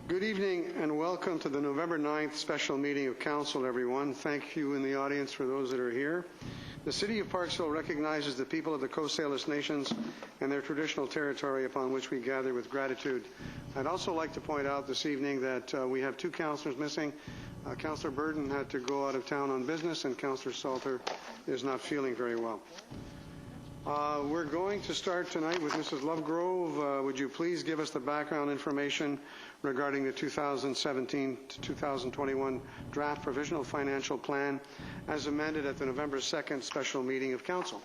Good evening and welcome to the November 9th special meeting of Council, everyone. Thank you in the audience for those that are here. The City of Parksville recognizes the people of the Coast Salish Nations and their traditional territory upon which we gather with gratitude. I'd also like to point out this evening that we have two councillors missing. Councillor Burton had to go out of town on business and Councillor Salter is not feeling very well. We're going to start tonight with Mrs. Lovegrove. Would you please give us the background information regarding the 2017 to 2021 Draft Provisional Financial Plan as amended at the November 2nd special meeting of Council?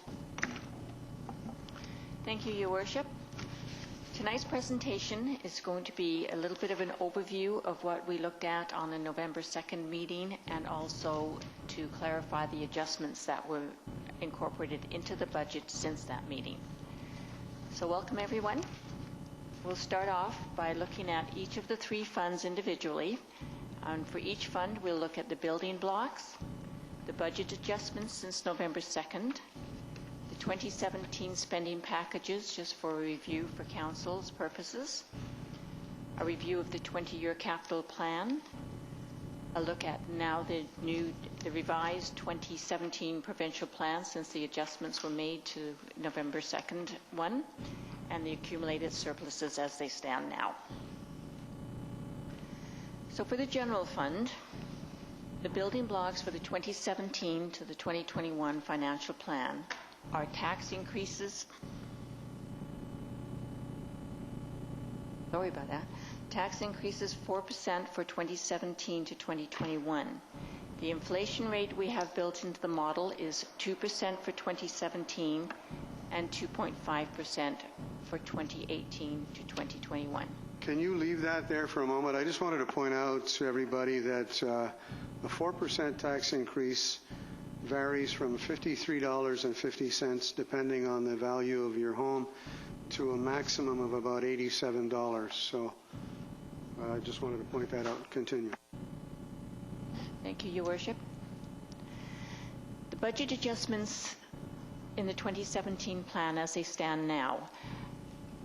Thank you, Your Worship. Tonight's presentation is going to be a little bit of an overview of what we looked at on the November 2nd meeting and also to clarify the adjustments that were incorporated into the budget since that meeting. So welcome everyone. We'll start off by looking at each of the three funds individually. And for each fund, we'll look at the building blocks, the budget adjustments since November 2nd, the 2017 spending packages just for a review for Council's purposes, a review of the 20-year capital plan, a look at now the revised 2017 provincial plan since the adjustments were made to November 2nd one, and the accumulated surpluses as they stand now. So for the general fund, the building blocks for the 2017 to the 2021 financial plan are tax increases. Sorry about that. Tax increases 4% for 2017 to 2021. The inflation rate we have built into the model is 2% for 2017 and 2.5% for 2018 to 2021. Can you leave that there for a moment? I just wanted to point out to everybody that a 4% tax increase varies from $53.50 depending on the value of your home to a maximum of about $87. So I just wanted to point that out. Continue. Thank you, Your Worship. The budget adjustments in the 2017 plan as they stand now.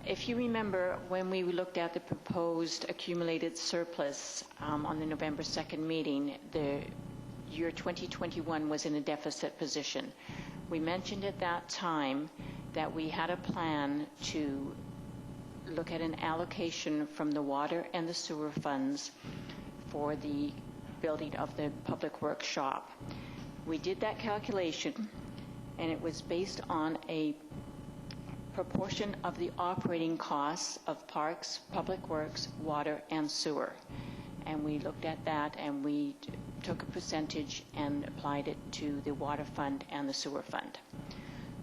If you remember, when we looked at the proposed accumulated surplus on the November 2nd meeting, the year 2021 was in a deficit position. We mentioned at that time that we had a plan to look at an allocation from the water and the sewer funds for the building of the public works shop. We did that calculation and it was based on a proportion of the operating costs of parks, public works, water and sewer. And we looked at that and we took a percentage and applied it to the water fund and the sewer fund.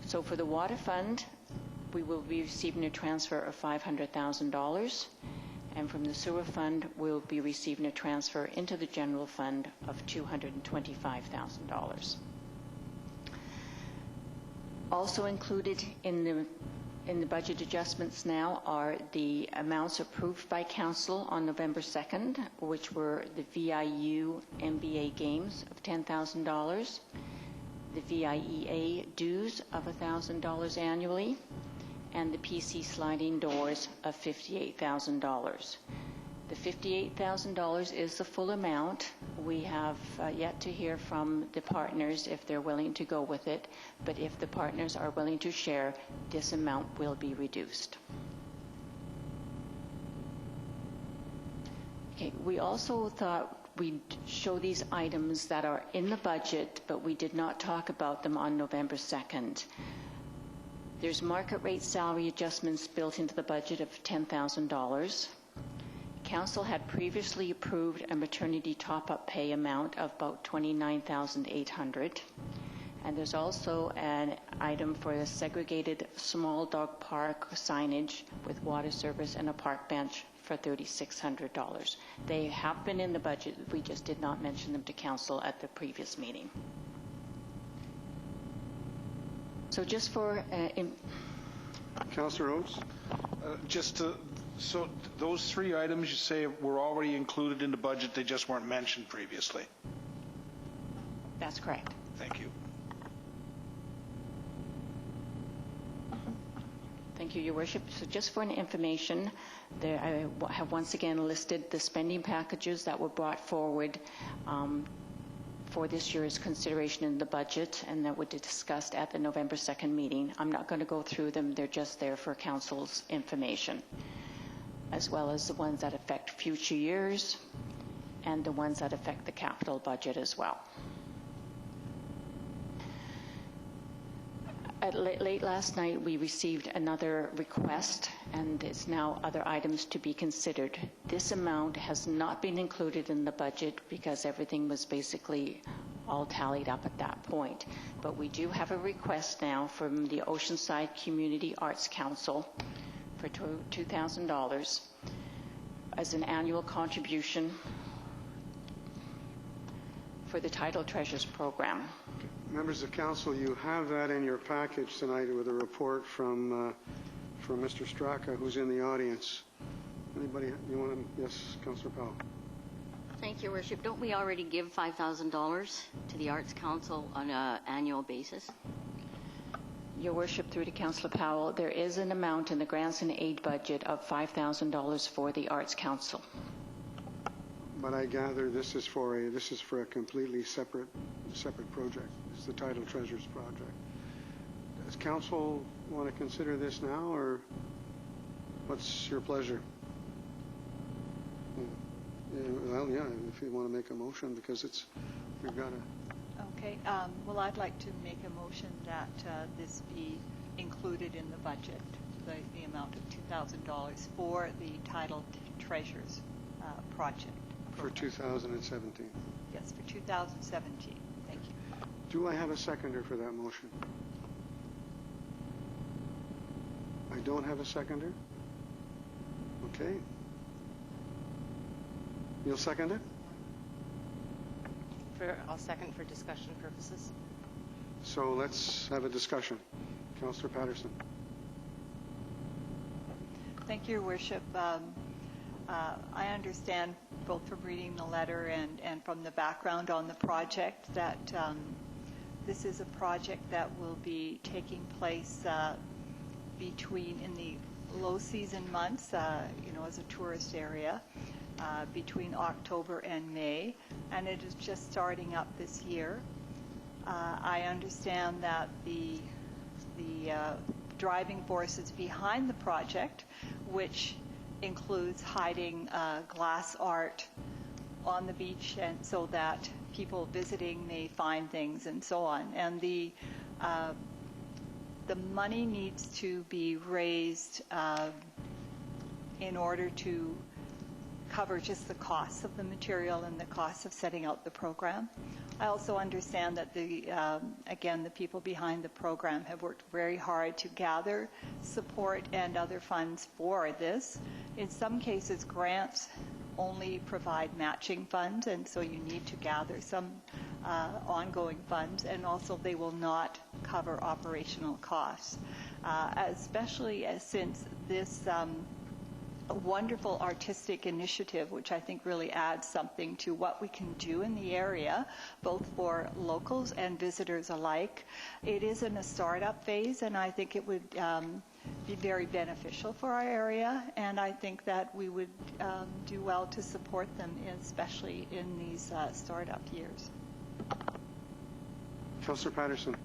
So for the water fund, we will be receiving a transfer of $500,000, and from the sewer fund, we'll be receiving a transfer into the general fund of $225,000. Also included in the budget adjustments now are the amounts approved by Council on November 2nd, which were the VIU MBA games of $10,000, the VIEA dues of $1,000 annually, and the PC sliding doors of $58,000. The $58,000 is the full amount. We have yet to hear from the partners if they're willing to go with it, but if the partners are willing to share, this amount will be reduced. Okay, we also thought we'd show these items that are in the budget, but we did not talk about them on November 2nd. There's market rate salary adjustments built into the budget of $10,000. Council had previously approved a maternity top-up pay amount of about $29,800. And there's also an item for a segregated small dog park signage with water service and a park bench for $3,600. They have been in the budget. We just did not mention them to Council at the previous meeting. So just for... Councillor Oates? So those three items you say were already included in the budget, they just weren't mentioned previously? That's correct. Thank you. Thank you, Your Worship. So just for an information, there, I have once again listed the spending packages that were brought forward for this year's consideration in the budget and that were discussed at the November 2nd meeting. I'm not going to go through them. They're just there for Council's information, as well as the ones that affect future years and the ones that affect the capital budget as well. Late last night, we received another request, and it's now other items to be considered. This amount has not been included in the budget because everything was basically all tallied up at that point. But we do have a request now from the Oceanside Community Arts Council for $2,000 as an annual contribution for the Title Treasures program. Members of council, you have that in your package tonight with a report from Mr. Straka, who's in the audience. Anybody, you want to? Yes, Councillor Powell. Thank you, Your Worship. Don't we already give $5,000 to the Arts Council on an annual basis? Your Worship, through to Councillor Powell, there is an amount in the grants and aid budget of $5,000 for the Arts Council. But I gather this is for a completely separate project. It's the Title Treasures project. Does council want to consider this now, or what's your pleasure? Well, yeah, if you want to make a motion, because we've got to. Okay. Well, I'd like to make a motion that this be included in the budget, the amount of $2,000 for the Title Treasures project. For 2017. Yes, for 2017. Thank you. Do I have a seconder for that motion? I don't have a seconder? Okay. You'll second it? I'll second for discussion purposes. So let's have a discussion. Councillor Patterson. Thank you, Your Worship. I understand both from reading the letter and from the background on the project that this is a project that will be taking place in the low season months, as a tourist area, between October and May, and it is just starting up this year. I understand that the driving forces behind the project, which includes hiding glass art on the beach, and so that people visiting may find things and so on. And the money needs to be raised in order to cover just the costs of the material and the costs of setting out the program. I also understand that again, the people behind the program have worked very hard to gather support and other funds for this. In some cases, grants only provide matching funds, and so you need to gather some ongoing funds, and also they will not cover operational costs, especially since this a wonderful artistic initiative, which I think really adds something to what we can do in the area, both for locals and visitors alike. It is in a startup phase, and I think it would be very beneficial for our area, and I think that we would do well to support them, especially in these startup years. Councillor Patterson.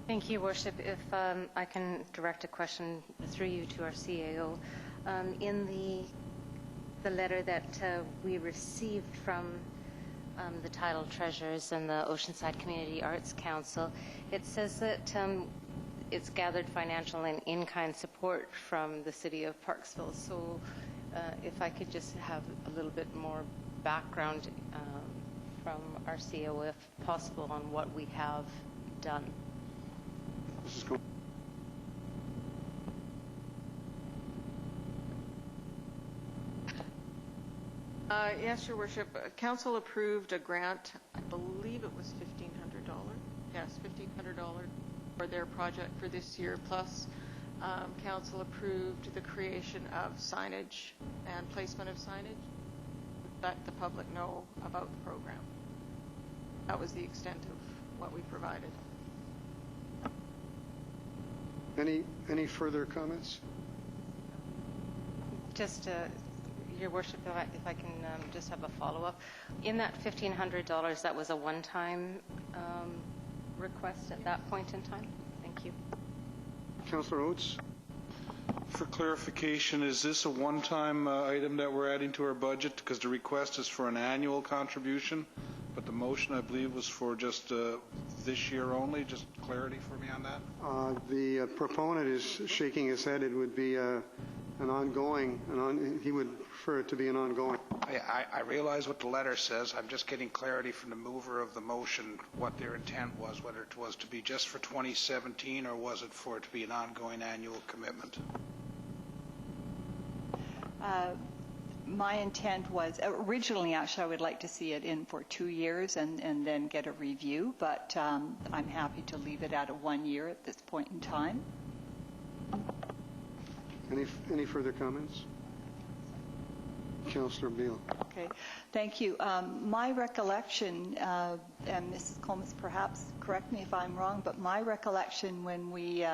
Thank you, Worship. If I can direct a question through you to our CAO. In the letter that we received from the Title Treasures and the Oceanside Community Arts Council, it says that it's gathered financial and in-kind support from the City of Parksville. So if I could just have a little bit more background from our CAO, if possible, on what we have done. This is cool. Yes, Your Worship. Council approved a grant, I believe it was $1,500. Yes, $1,500 for their project for this year. Plus, Council approved the creation of signage and placement of signage to let the public know about the program. That was the extent of what we provided. Any further comments? Just, Your Worship, if I can just have a follow-up. In that $1,500, that was a one-time request at that point in time? Thank you. Councillor Oates? For clarification, is this a one-time item that we're adding to our budget? Because the request is for an annual contribution, but the motion, I believe, was for just this year only. Just clarity for me on that. The proponent is shaking his head. It would be an ongoing, he would prefer it to be an ongoing. I realize what the letter says. I'm just getting clarity from the mover of the motion what their intent was, whether it was to be just for 2017 or was it for it to be an ongoing annual commitment? My intent was, originally actually I would like to see it in for 2 years and then get a review, but I'm happy to leave it at a 1 year at this point in time. Any further comments? Councillor Beale. Okay, thank you. My recollection, and Mrs. Comas, perhaps correct me if I'm wrong, but my recollection when we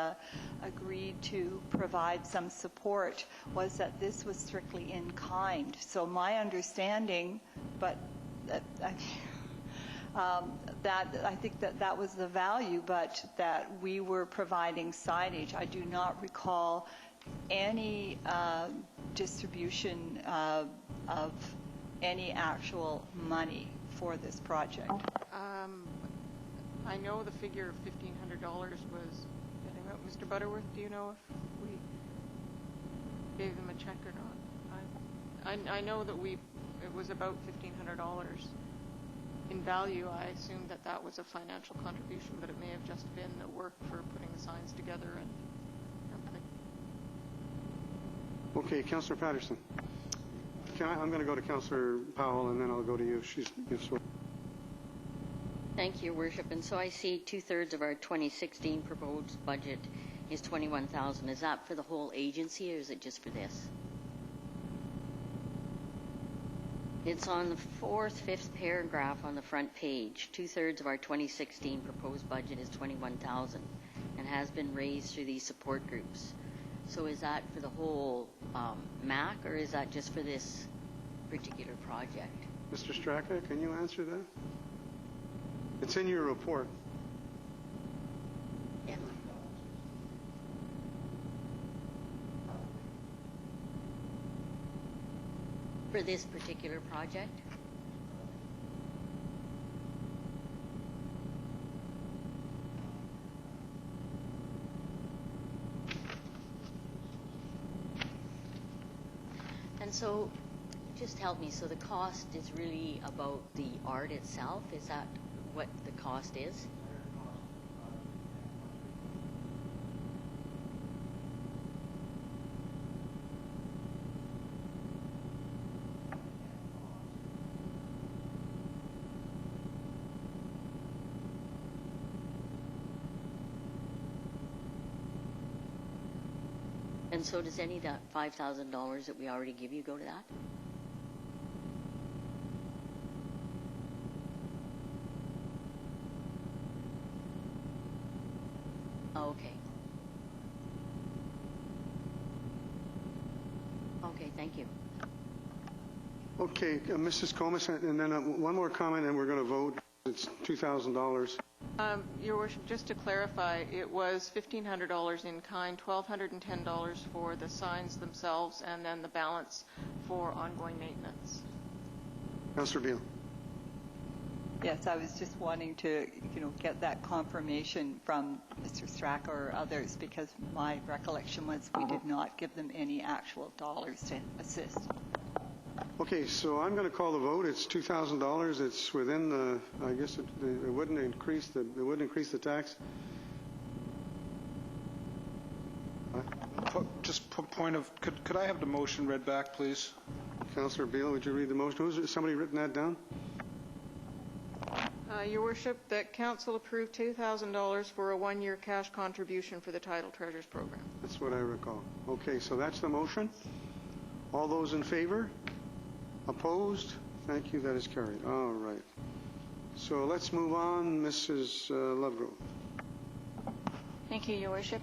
agreed to provide some support was that this was strictly in kind. So my understanding, but that I think that was the value, but that we were providing signage. I do not recall any distribution of any actual money for this project. I know the figure of $1,500 was getting out. Mr. Butterworth, do you know if we gave them a check or not? I know that it was about $1,500 in value. I assumed that was a financial contribution, but it may have just been the work for putting the signs together and everything. Okay, Councillor Patterson. I'm going to go to Councillor Powell and then I'll go to you. Thank you, Your Worship. And so I see 2/3 of our 2016 proposed budget is $21,000. Is that for the whole agency or is it just for this? It's on the 4th, 5th paragraph on the front page. 2/3 of our 2016 proposed budget is $21,000 and has been raised through these support groups. So is that for the whole MAC or is that just for this particular project? Mr. Straka, can you answer that? It's in your report. Yeah. For this particular project? And so, just help me, so the cost is really about the art itself? Is that what the cost is? And so does any of that $5,000 that we already give you go to that? Oh, okay. Okay, thank you. Okay, Mrs. Comas, and then one more comment and we're going to vote. It's $2,000. Your Worship, just to clarify, it was $1,500 in kind, $1,210 for the signs themselves, and then the balance for ongoing maintenance. Councillor Beale. Yes, I was just wanting to, get that confirmation from Mr. Straka or others because my recollection was we did not give them any actual dollars to assist. Okay, so I'm going to call the vote. It's $2,000. It's within the. I guess it wouldn't increase the tax. Just point of, could I have the motion read back, please? Councillor Beale, would you read the motion? Has somebody written that down? Your Worship, that Council approved $2,000 for a 1-year cash contribution for the Title Treasures Program. That's what I recall. Okay, so that's the motion. All those in favor? Opposed? Thank you. That is carried. All right. So let's move on. Mrs. Lovegrove. Thank you, Your Worship.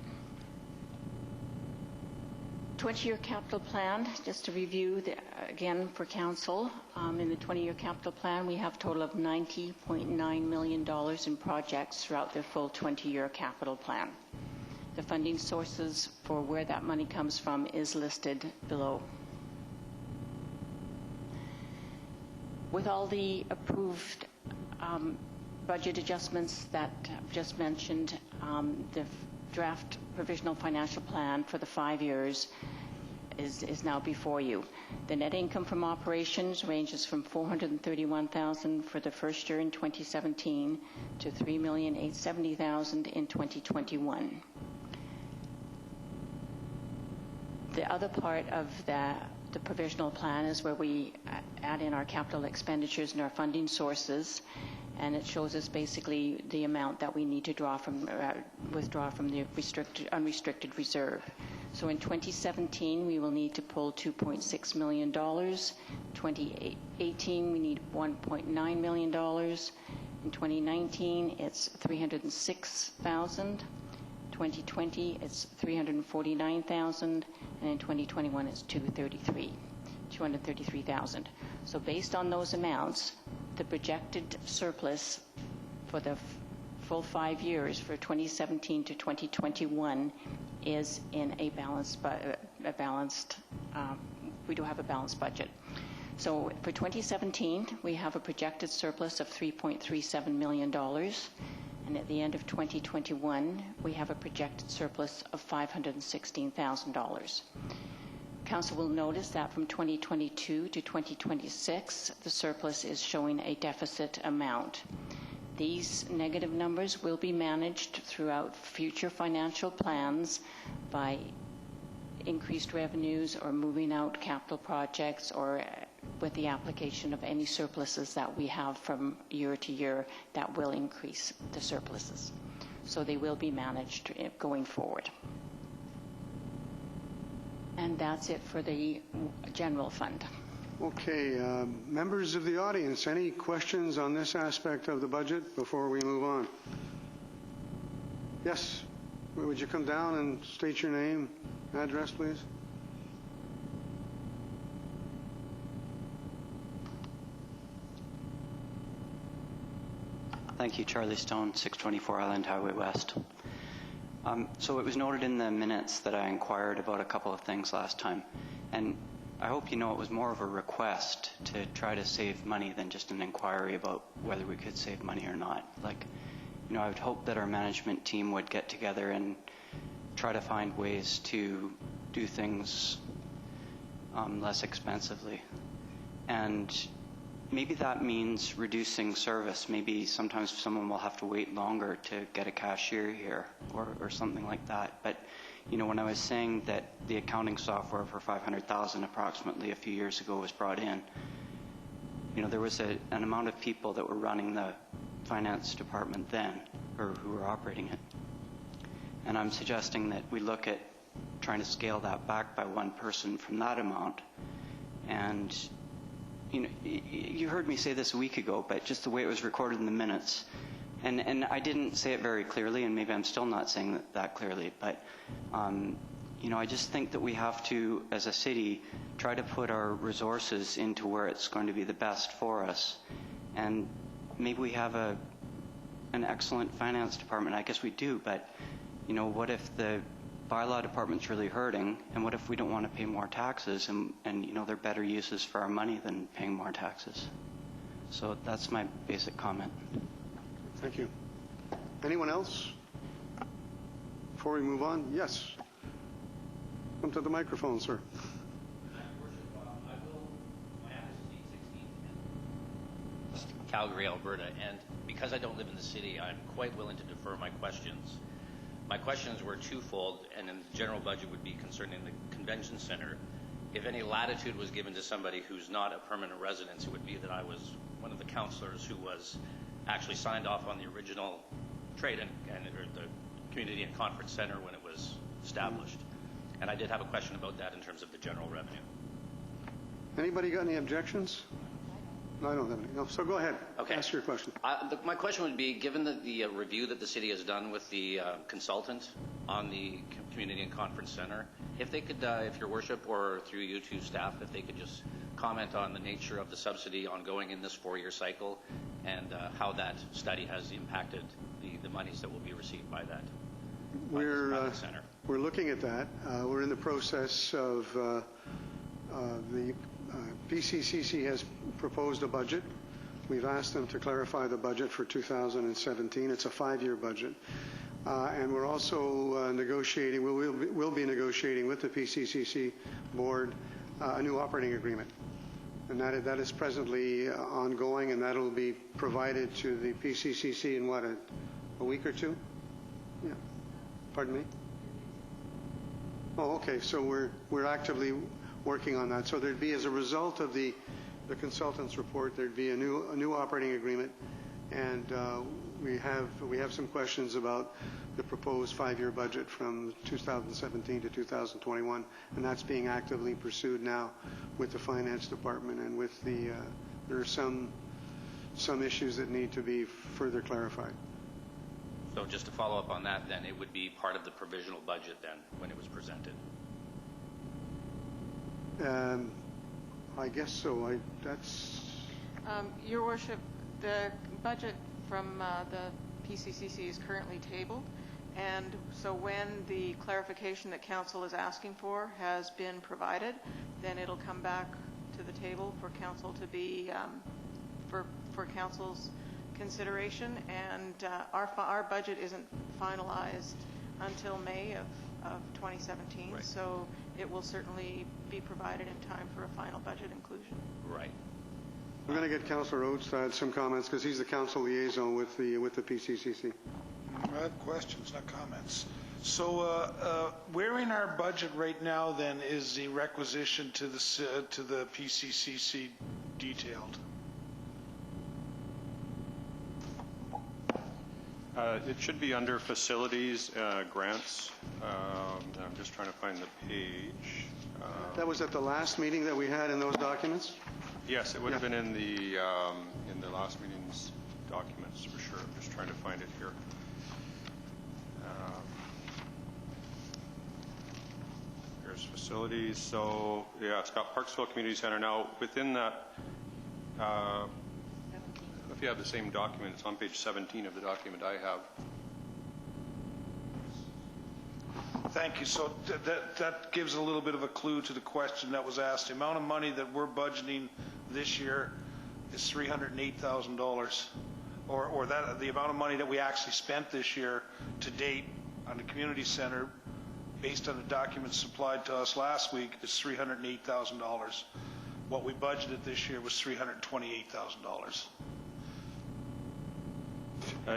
20-year capital plan, just to review again for council, in the 20-year capital plan, we have a total of $90.9 million in projects throughout the full 20-year capital plan. The funding sources for where that money comes from is listed below. With all the approved budget adjustments that I've just mentioned, the draft provisional financial plan for the 5 years is now before you. The net income from operations ranges from $431,000 for the first year in 2017 to $3,870,000 in 2021. The other part of the provisional plan is where we add in our capital expenditures and our funding sources, and it shows us basically the amount that we need to withdraw from the unrestricted reserve. So in 2017, we will need to pull $2.6 million. 2018, we need $1.9 million. In 2019, it's $306,000. 2020, it's $349,000, and in 2021, it's $233,000. So based on those amounts, the projected surplus for the full 5 years for 2017 to 2021 is in a balanced, we do have a balanced budget. So for 2017, we have a projected surplus of $3.37 million. And at the end of 2021, we have a projected surplus of $516,000. Council will notice that from 2022 to 2026, the surplus is showing a deficit amount. These negative numbers will be managed throughout future financial plans by increased revenues or moving out capital projects, or with the application of any surpluses that we have from year to year that will increase the surpluses. So they will be managed going forward. And that's it for the general fund. Okay, members of the audience, any questions on this aspect of the budget before we move on? Yes, would you come down and state your name, address, please? Thank you, Charlie Stone, 624 Island Highway West. So it was noted in the minutes that I inquired about a couple of things last time, and I hope you know it was more of a request to try to save money than just an inquiry about whether we could save money or not. Like, you know, I would hope that our management team would get together and try to find ways to do things less expensively. And maybe that means reducing service. Maybe sometimes someone will have to wait longer to get a cashier here or something like that. But, you know, when I was saying that the accounting software for $500,000 approximately a few years ago was brought in, you know, there was an amount of people that were running the finance department then, or who were operating it. And I'm suggesting that we look at trying to scale that back by one person from that amount. And you know, you heard me say this a week ago, but just the way it was recorded in the minutes, and I didn't say it very clearly, and maybe I'm still not saying that clearly, but you know, I just think that we have to, as a city, try to put our resources into where it's going to be the best for us. And maybe we have an excellent finance department. I guess we do, but you know, what if the bylaw department's really hurting, and what if we don't want to pay more taxes, and you know, there are better uses for our money than paying more taxes? So that's my basic comment. Thank you. Anyone else? Before we move on, yes. Come to the microphone, sir. Calgary, Alberta, and because I don't live in the city, I'm quite willing to defer my questions. My questions were twofold, and in the general budget would be concerning the convention center. If any latitude was given to somebody who's not a permanent resident, it would be that I was one of the councillors who was actually signed off on the original trade or the community and conference center when it was established. And I did have a question about that in terms of the general revenue. Anybody got any objections? No, I don't have any. No, so go ahead. Okay. Ask your question. My question would be, given the review that the city has done with the consultant on the community and conference center, if they could, if your worship or through you two staff, if they could just comment on the nature of the subsidy ongoing in this 4-year cycle and how that study has impacted the monies that will be received by that. by the center. We're looking at that. We're in the process of the PCCC has proposed a budget. We've asked them to clarify the budget for 2017. It's a 5-year budget. And we're also negotiating, we'll be negotiating with the PCCC board a new operating agreement. And that is presently ongoing, and that'll be provided to the PCCC in what, a week or two? Yeah. Pardon me? Oh, okay. So we're actively working on that. So there'd be, as a result of the consultant's report, there'd be a new operating agreement, and we have some questions about the proposed 5-year budget from 2017 to 2021, and that's being actively pursued now with the finance department, and with the there are some issues that need to be further clarified. So just to follow up on that, then it would be part of the provisional budget then when it was presented. I guess so. That's Your Worship, the budget from the PCCC is currently tabled, and so when the clarification that Council is asking for has been provided, then it'll come back to the table for Council to be for Council's consideration, and our budget isn't finalized until May of 2017, right. So it will certainly be provided in time for a final budget inclusion. Right. we're going to get Councillor Oates to add some comments because he's the council liaison with the PCCC. I have questions, not comments. So where in our budget right now then is the requisition to the PCCC detailed? It should be under facilities, grants. I'm just trying to find the page. That was at the last meeting that we had in those documents? Yes, it would have been in the last meeting's documents for sure. I'm just trying to find it here. Here's facilities. So yeah, it's got Parksville Community Center. Now within that, if you have the same document, it's on page 17 of the document I have. Thank you. So that gives a little bit of a clue to the question that was asked. The amount of money that we're budgeting this year is $308,000, or that the amount of money that we actually spent this year to date on the community center, based on the documents supplied to us last week, is $308,000. What we budgeted this year was $328,000.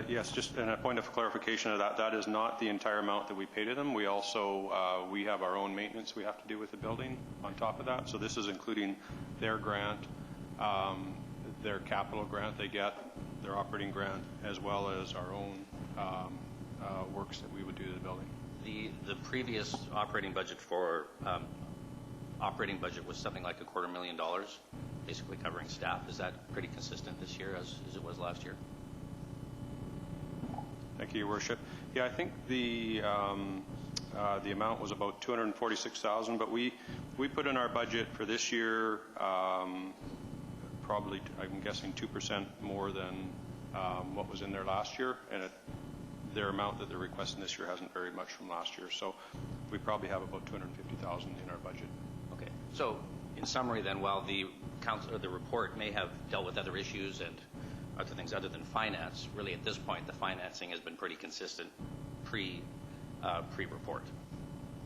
Yes, just and a point of clarification of that is not the entire amount that we pay to them. We also, we have our own maintenance we have to do with the building on top of that. So this is including their grant, their capital grant they get, their operating grant, as well as our own works that we would do to the building. The previous operating budget for operating budget was something like $250,000, basically covering staff. Is that pretty consistent this year as it was last year? Thank you, Your Worship. Yeah, I think the amount was about $246,000, but we put in our budget for this year probably, I'm guessing, 2% more than what was in there last year, and their amount that they're requesting this year hasn't varied much from last year. So we probably have about $250,000 in our budget. Okay. So in summary, then, while the report may have dealt with other issues and other things other than finance, really at this point the financing has been pretty consistent pre-report.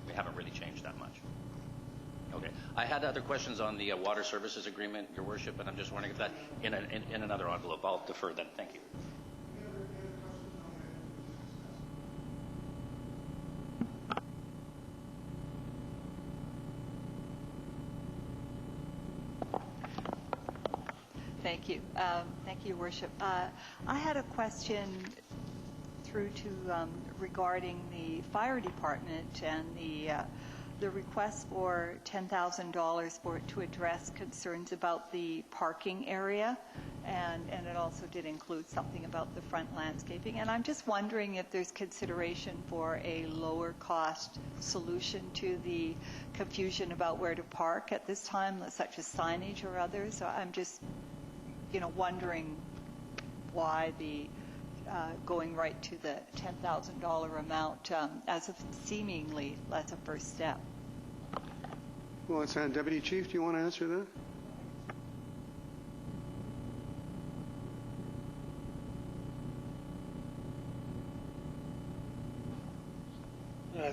We haven't really changed that much. Okay. I had other questions on the water services agreement, Your Worship, and I'm just wondering if that in another envelope. I'll defer then. Thank you. Thank you. Thank you, Your Worship. I had a question through to regarding the fire department and the the request for $10,000 to address concerns about the parking area, and it also did include something about the front landscaping. And I'm just wondering if there's consideration for a lower cost solution to the confusion about where to park at this time, such as signage or others. So I'm just, wondering why the going right to the $10,000 amount as a seemingly that's a first step. Well, it's Deputy Chief. Do you want to answer that?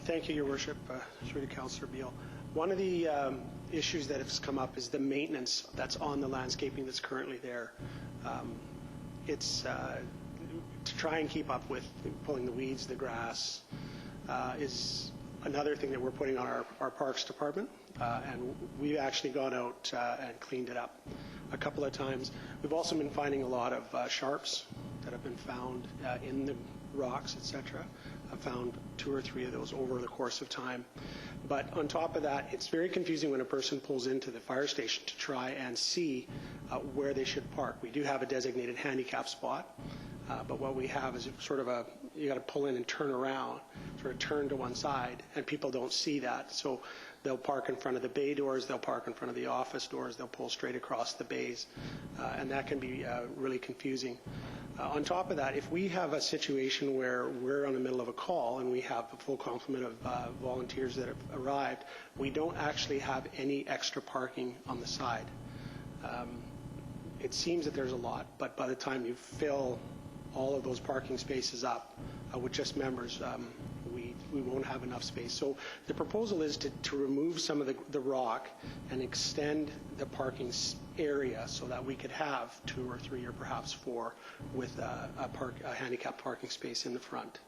Thank you, Your Worship. Through to Councillor Beale. One of the issues that has come up is the maintenance that's on the landscaping that's currently there. It's to try and keep up with pulling the weeds, the grass, is another thing that we're putting on our Parks Department. And we've actually gone out and cleaned it up a couple of times. We've also been finding a lot of sharps that have been found in the rocks, etc. I've found 2 or 3 of those over the course of time. But on top of that, it's very confusing when a person pulls into the fire station to try and see where they should park. We do have a designated handicap spot, but what we have is sort of you got to pull in and turn around, sort of turn to one side, and people don't see that. So they'll park in front of the bay doors, they'll park in front of the office doors, they'll pull straight across the bays, and that can be really confusing. On top of that, if we have a situation where we're on the middle of a call and we have a full complement of volunteers that have arrived, we don't actually have any extra parking on the side. It seems that there's a lot, but by the time you fill all of those parking spaces up with just members, we won't have enough space. So the proposal is to remove some of the rock and extend the parking area so that we could have 2 or 3 or perhaps 4 with a handicapped parking space in the front.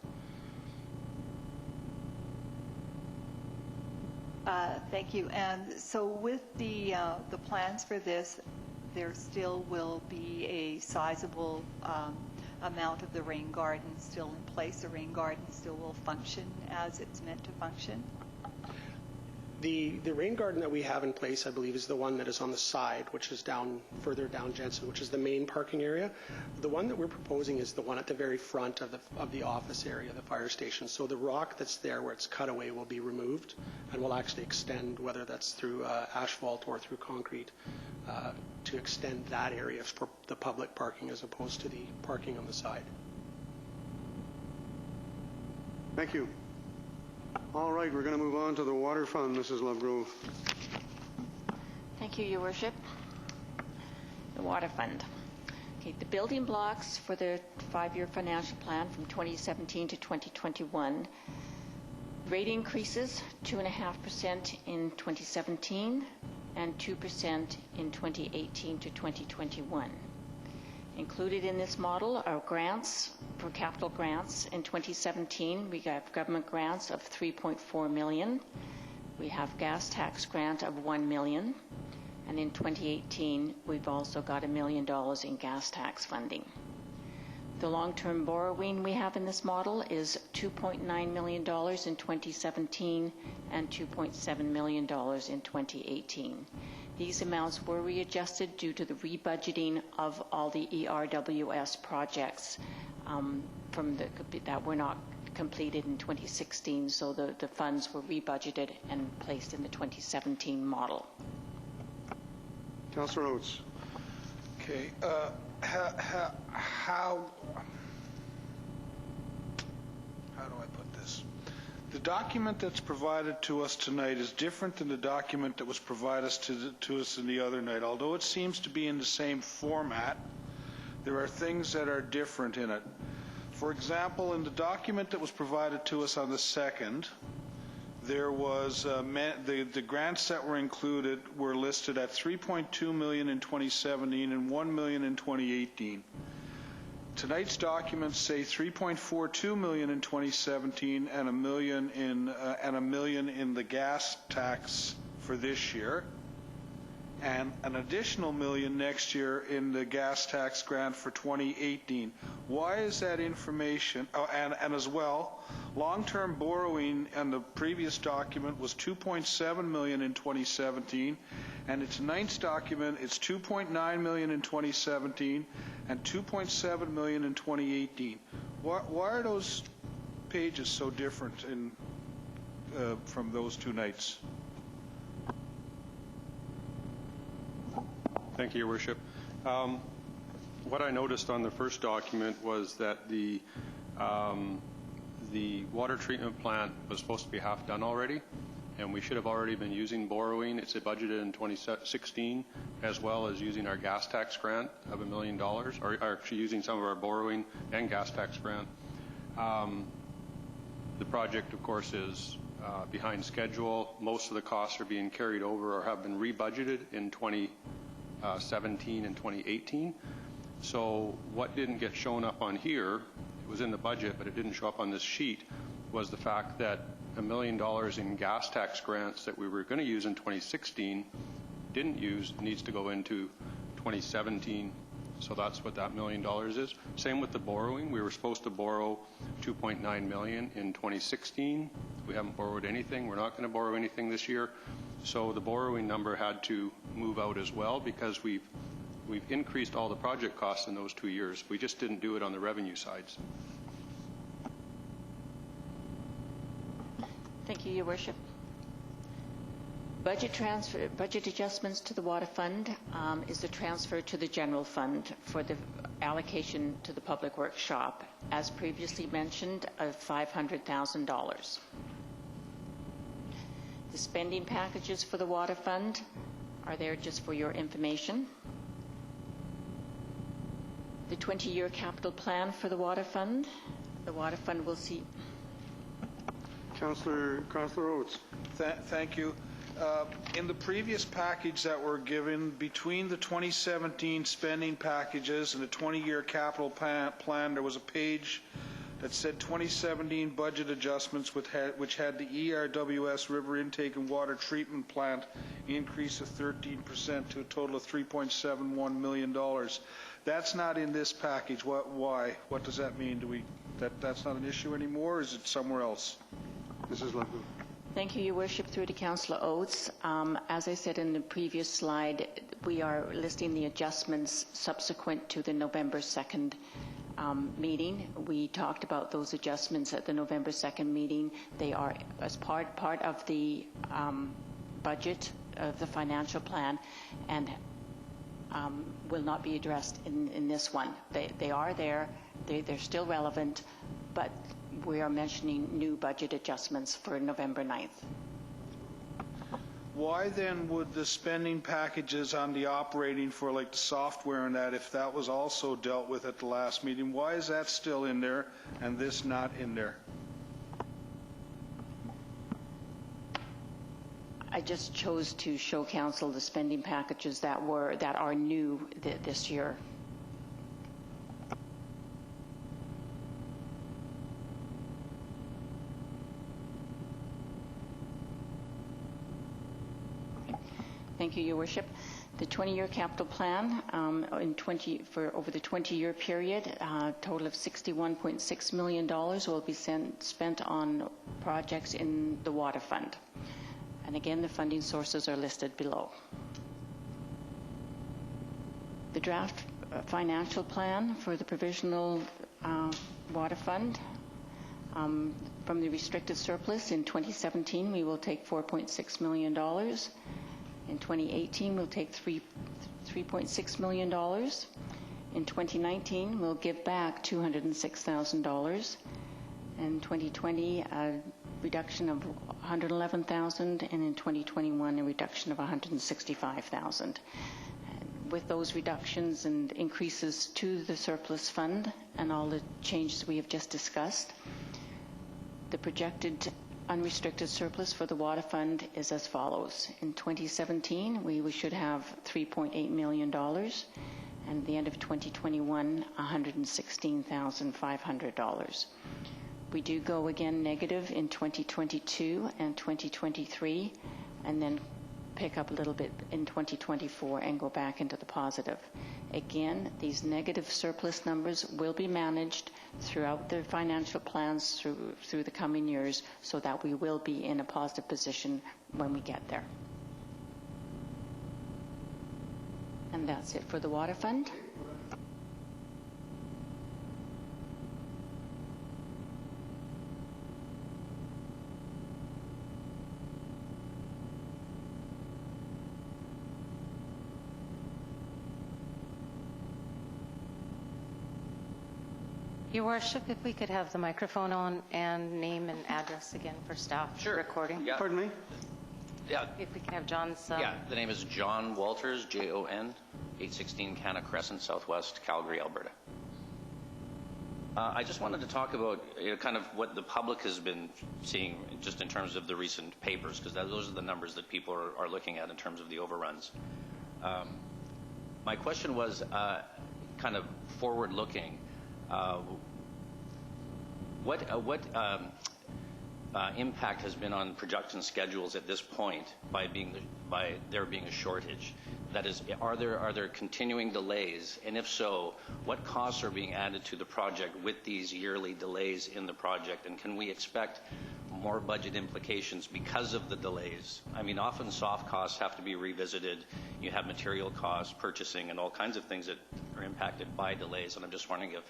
Thank you. And so with the plans for this, there still will be a sizable amount of the rain garden still in place. The rain garden still will function as it's meant to function? The rain garden that we have in place, I believe, is the one that is on the side, which is further down Jensen, which is the main parking area. The one that we're proposing is the one at the very front of the office area, the fire station. So the rock that's there where it's cut away will be removed, and we'll actually extend, whether that's through asphalt or through concrete, to extend that area for the public parking as opposed to the parking on the side. Thank you. All right, we're going to move on to the water fund, Mrs. Lovegrove. Thank you, Your Worship. The water fund. Okay, the building blocks for the 5-year financial plan from 2017 to 2021. Rate increases, 2.5% in 2017 and 2% in 2018 to 2021. Included in this model are grants for capital grants. In 2017, we got government grants of $3.4 million. We have gas tax grant of $1 million. And in 2018, we've also got $1 million in gas tax funding. The long-term borrowing we have in this model is $2.9 million in 2017 and $2.7 million in 2018. These amounts were readjusted due to the rebudgeting of all the ERWS projects that were not completed in 2016, so the funds were rebudgeted and placed in the 2017 model. Councillor Oates. Okay. How do I put this? The document that's provided to us tonight is different than the document that was provided to us in the other night. Although it seems to be in the same format, there are things that are different in it. For example, in the document that was provided to us on the 2nd, there was the grants that were included were listed at $3.2 million in 2017 and $1 million in 2018. Tonight's documents say $3.42 million in 2017 and $1 million in the gas tax for this year. and an additional $1 million next year in the gas tax grant for 2018. Why is that information, and as well, long-term borrowing in the previous document was $2.7 million in 2017, and its ninth document, it's $2.9 million in 2017 and $2.7 million in 2018. Why are those pages so different from those two nights? Thank you, Your Worship. What I noticed on the first document was that the water treatment plant was supposed to be half done already, and we should have already been using borrowing. It's budgeted in 2016, as well as using our gas tax grant of $1 million, or actually using some of our borrowing and gas tax grant. The project, of course, is behind schedule. Most of the costs are being carried over or have been rebudgeted in 2017 and 2018. So what didn't get shown up on here, it was in the budget, but it didn't show up on this sheet, was the fact that $1 million in gas tax grants that we were going to use in 2016 didn't use, needs to go into 2017. So that's what that $1 million is. Same with the borrowing. We were supposed to borrow $2.9 million in 2016. We haven't borrowed anything. We're not going to borrow anything this year. So the borrowing number had to move out as well, because we've increased all the project costs in those 2 years. We just didn't do it on the revenue sides. Thank you, Your Worship. Budget adjustments to the water fund is a transfer to the general fund for the allocation to the public workshop, as previously mentioned, of $500,000. The spending packages for the water fund are there just for your information. The 20-year capital plan for the water fund will see. Councillor Oates. Thank you. In the previous package that we're given, between the 2017 spending packages and the 20-year capital plan, there was a page that said 2017 budget adjustments, which had the ERWS river intake and water treatment plant increase of 13% to a total of $3.71 million. That's not in this package. Why? What does that mean? That's not an issue anymore, or is it somewhere else? Mrs. Ludlow. Thank you, Your Worship. Through to Councillor Oates. As I said in the previous slide, we are listing the adjustments subsequent to the November 2nd meeting. We talked about those adjustments at the November 2nd meeting. They are as part of the budget of the financial plan, and will not be addressed in this one. They are there. They're still relevant, but we are mentioning new budget adjustments for November 9th. Why then would the spending packages on the operating for like the software and that, if that was also dealt with at the last meeting, why is that still in there and this not in there? I just chose to show Council the spending packages that are new this year. Thank you, Your Worship. The 20-year capital plan over the 20-year period, a total of $61.6 million will be spent on projects in the water fund. And again, the funding sources are listed below. The draft financial plan for the provisional water fund, from the restricted surplus in 2017, we will take $4.6 million. In 2018, we'll take $3.6 million. In 2019, we'll give back $206,000. In 2020, a reduction of $111,000, and in 2021, a reduction of $165,000. With those reductions and increases to the surplus fund and all the changes we have just discussed, the projected unrestricted surplus for the water fund is as follows. In 2017, we should have $3.8 million, and at the end of 2021, $116,500. We do go again negative in 2022 and 2023, and then pick up a little bit in 2024 and go back into the positive. Again, these negative surplus numbers will be managed throughout the financial plans through the coming years so that we will be in a positive position when we get there. And that's it for the water fund. Your Worship, if we could have the microphone on and name and address again for staff recording. Yeah. Pardon me? Yeah. If we could have John's... Yeah, the name is Jon Walters, Jon, 816 Canna Crescent, Southwest Calgary, Alberta. I just wanted to talk about kind of what the public has been seeing just in terms of the recent papers, because those are the numbers that people are looking at in terms of the overruns. My question was kind of forward-looking. What impact has been on production schedules at this point by there being a shortage? That is, are there continuing delays? And if so, what costs are being added to the project with these yearly delays in the project? And can we expect more budget implications because of the delays? I mean, often soft costs have to be revisited. You have material costs, purchasing, and all kinds of things that are impacted by delays. And I'm just wondering if,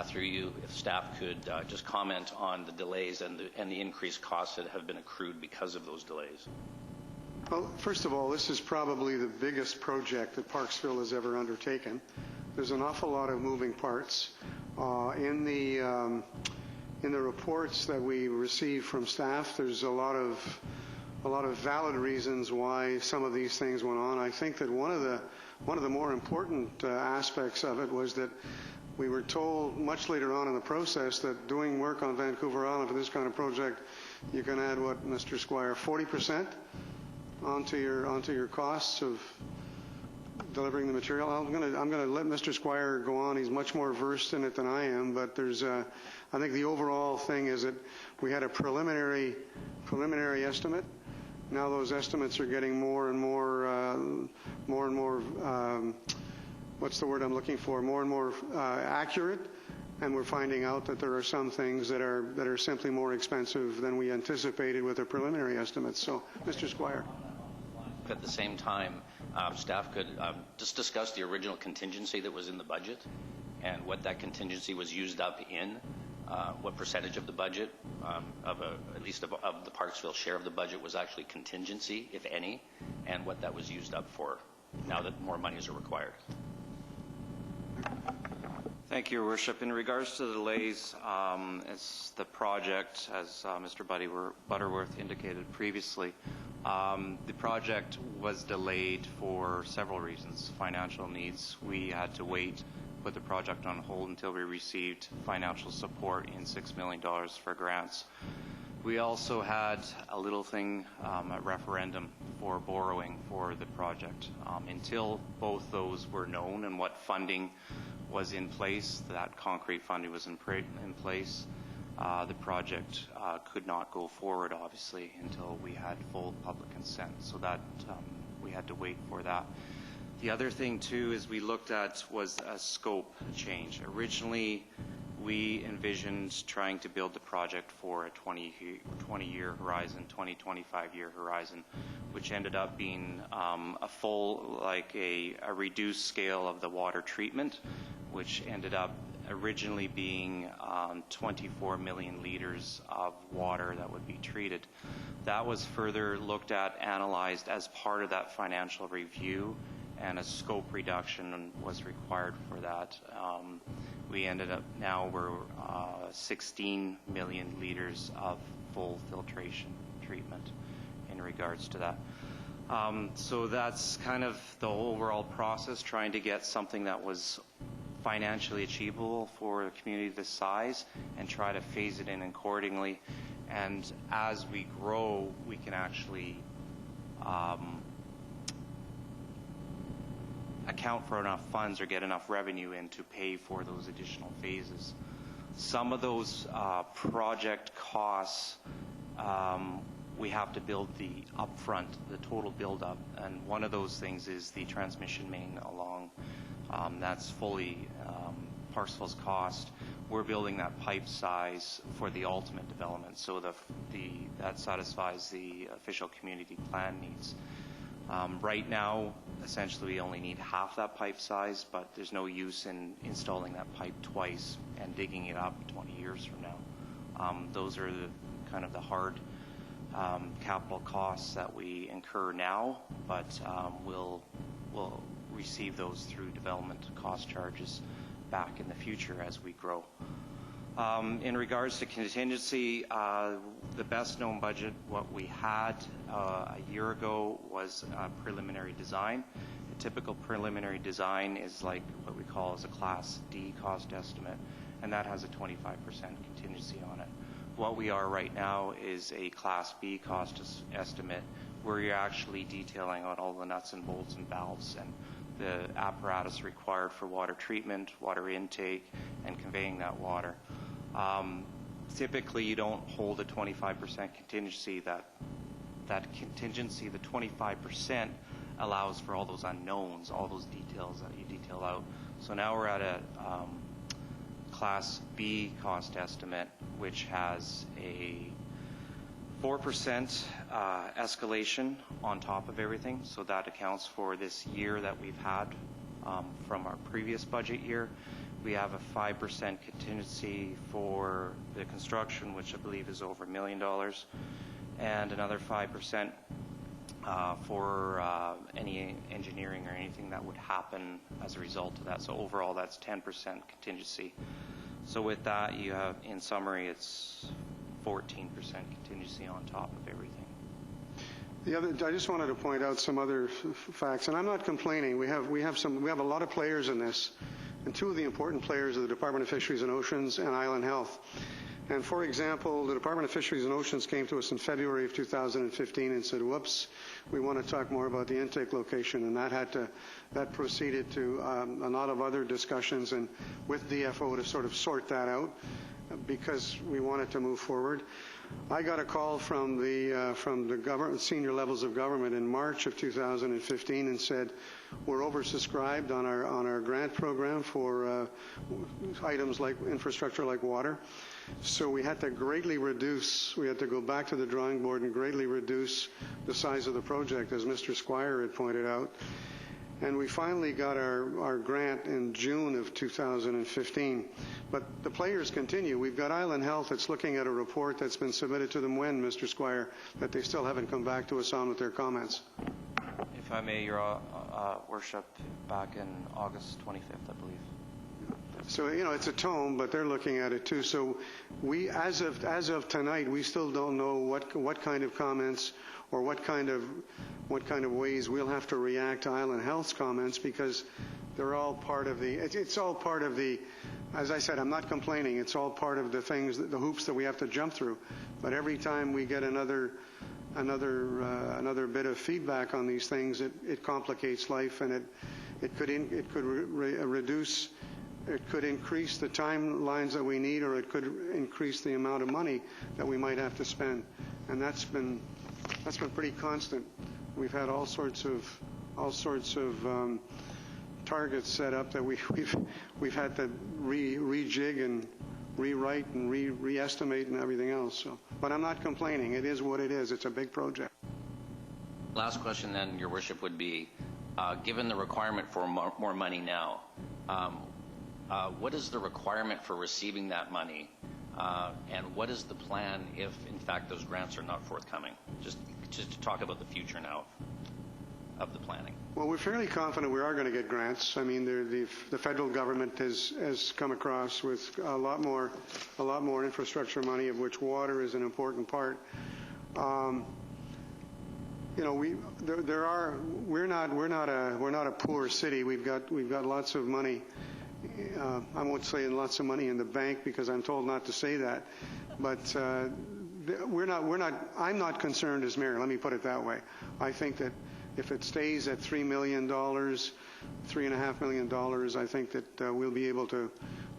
through you, if staff could just comment on the delays and the increased costs that have been accrued because of those delays. Well, first of all, this is probably the biggest project that Parksville has ever undertaken. There's an awful lot of moving parts. In the reports that we receive from staff, there's a lot of valid reasons why some of these things went on. I think that one of the more important aspects of it was that we were told much later on in the process that doing work on Vancouver Island for this kind of project, you can add, what, Mr. Squire, 40% onto your costs of delivering the material. I'm going to let Mr. Squire go on. He's much more versed in it than I am, but there's I think the overall thing is that we had a preliminary estimate. Now those estimates are getting more and more what's the word I'm looking for? More and more accurate, and we're finding out that there are some things that are simply more expensive than we anticipated with the preliminary estimates. So, Mr. Squire. At the same time, staff could just discuss the original contingency that was in the budget and what that contingency was used up in, what percentage of the budget, at least of the Parksville share of the budget was actually contingency, if any, and what that was used up for now that more monies are required. Thank you, Your Worship. In regards to the delays, as the project, as Mr. Butterworth indicated previously, the project was delayed for several reasons. Financial needs. We had to wait, put the project on hold until we received financial support in $6 million for grants. We also had a little thing, a referendum for borrowing for the project. Until both those were known and what funding was in place, that concrete funding was in place, the project could not go forward, obviously, until we had full public consent. So that we had to wait for that. The other thing, too, is we looked at was a scope change. Originally, we envisioned trying to build the project for a 20-year horizon, 25-year horizon, which ended up being a full, like a reduced scale of the water treatment, which ended up originally being 24 million liters of water that would be treated. That was further looked at, analyzed as part of that financial review, and a scope reduction was required for that. We ended up now we're 16 million liters of full filtration treatment in regards to that. So that's kind of the overall process, trying to get something that was financially achievable for a community this size and try to phase it in accordingly. And as we grow, we can actually account for enough funds or get enough revenue in to pay for those additional phases. Some of those project costs we have to build the upfront, the total build-up, and one of those things is the transmission main along. That's fully Parksville's cost. We're building that pipe size for the ultimate development, so that satisfies the official community plan needs. Right now, essentially, we only need half that pipe size, but there's no use in installing that pipe twice and digging it up 20 years from now. Those are kind of the hard capital costs that we incur now, but we'll receive those through development cost charges back in the future as we grow. In regards to contingency, the best known budget, what we had a year ago was a preliminary design. A typical preliminary design is like what we call as a Class D cost estimate, and that has a 25% contingency on it. What we are right now is a Class B cost estimate where you're actually detailing out all the nuts and bolts and valves and the apparatus required for water treatment, water intake, and conveying that water. Typically, you don't hold a 25% contingency. That contingency, the 25%, allows for all those unknowns, all those details that you detail out. So now we're at a Class B cost estimate, which has a 4% escalation on top of everything. So that accounts for this year that we've had from our previous budget year. We have a 5% contingency for the construction, which I believe is over $1 million, and another 5% for any engineering or anything that would happen as a result of that. So overall, that's 10% contingency. So with that, you have, in summary, it's 14% contingency on top of everything. I just wanted to point out some other facts, and I'm not complaining. We have a lot of players in this, and two of the important players are the Department of Fisheries and Oceans and Island Health. And for example, the Department of Fisheries and Oceans came to us in February of 2015 and said, "Whoops, we want to talk more about the intake location," and that proceeded to a lot of other discussions and with DFO to sort of sort that out because we wanted to move forward. I got a call from the government, senior levels of government in March of 2015 and said, "We're oversubscribed on our grant program for items like infrastructure like water." So we had to greatly reduce, we had to go back to the drawing board and greatly reduce the size of the project, as Mr. Squire had pointed out. And we finally got our grant in June of 2015. But the players continue. We've got Island Health that's looking at a report that's been submitted to them when, Mr. Squire, that they still haven't come back to us on with their comments. If I may, Your Worship, back in August 25th, I believe. So, it's a tome, but they're looking at it too. So we, as of tonight, we still don't know what kind of comments or what kind of ways we'll have to react to Island Health's comments, because they're all part of it's all part of the, as I said, I'm not complaining, it's all part of the things, the hoops that we have to jump through. But every time we get another bit of feedback on these things, it complicates life, and it could reduce, it could increase the timelines that we need, or it could increase the amount of money that we might have to spend. And that's been pretty constant. We've had all sorts of targets set up that we've had to rejig and rewrite and re-estimate and everything else. So, but I'm not complaining. It is what it is. It's a big project. Last question then, Your Worship, would be, given the requirement for more money now, what is the requirement for receiving that money, and what is the plan if, in fact, those grants are not forthcoming? Just to talk about the future now of the planning. Well, we're fairly confident we are going to get grants. I mean, the federal government has come across with a lot more infrastructure money, of which water is an important part. We're not a poor city. We've got lots of money. I won't say lots of money in the bank, because I'm told not to say that. But I'm not concerned as mayor. Let me put it that way. I think that if it stays at $3 million, $3.5 million, I think that we'll be able to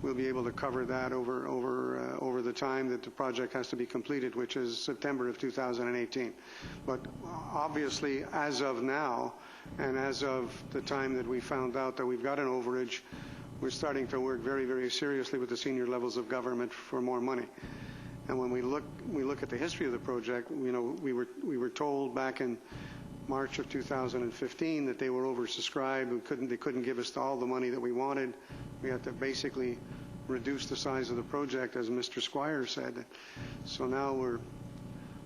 we'll be able to cover that over the time that the project has to be completed, which is September of 2018. But obviously, as of now, and as of the time that we found out that we've got an overage, we're starting to work very, very seriously with the senior levels of government for more money. And when we look at the history of the project, you know, we were told back in March of 2015 that they were oversubscribed. They couldn't give us all the money that we wanted. We had to basically reduce the size of the project, as Mr. Squire said. So now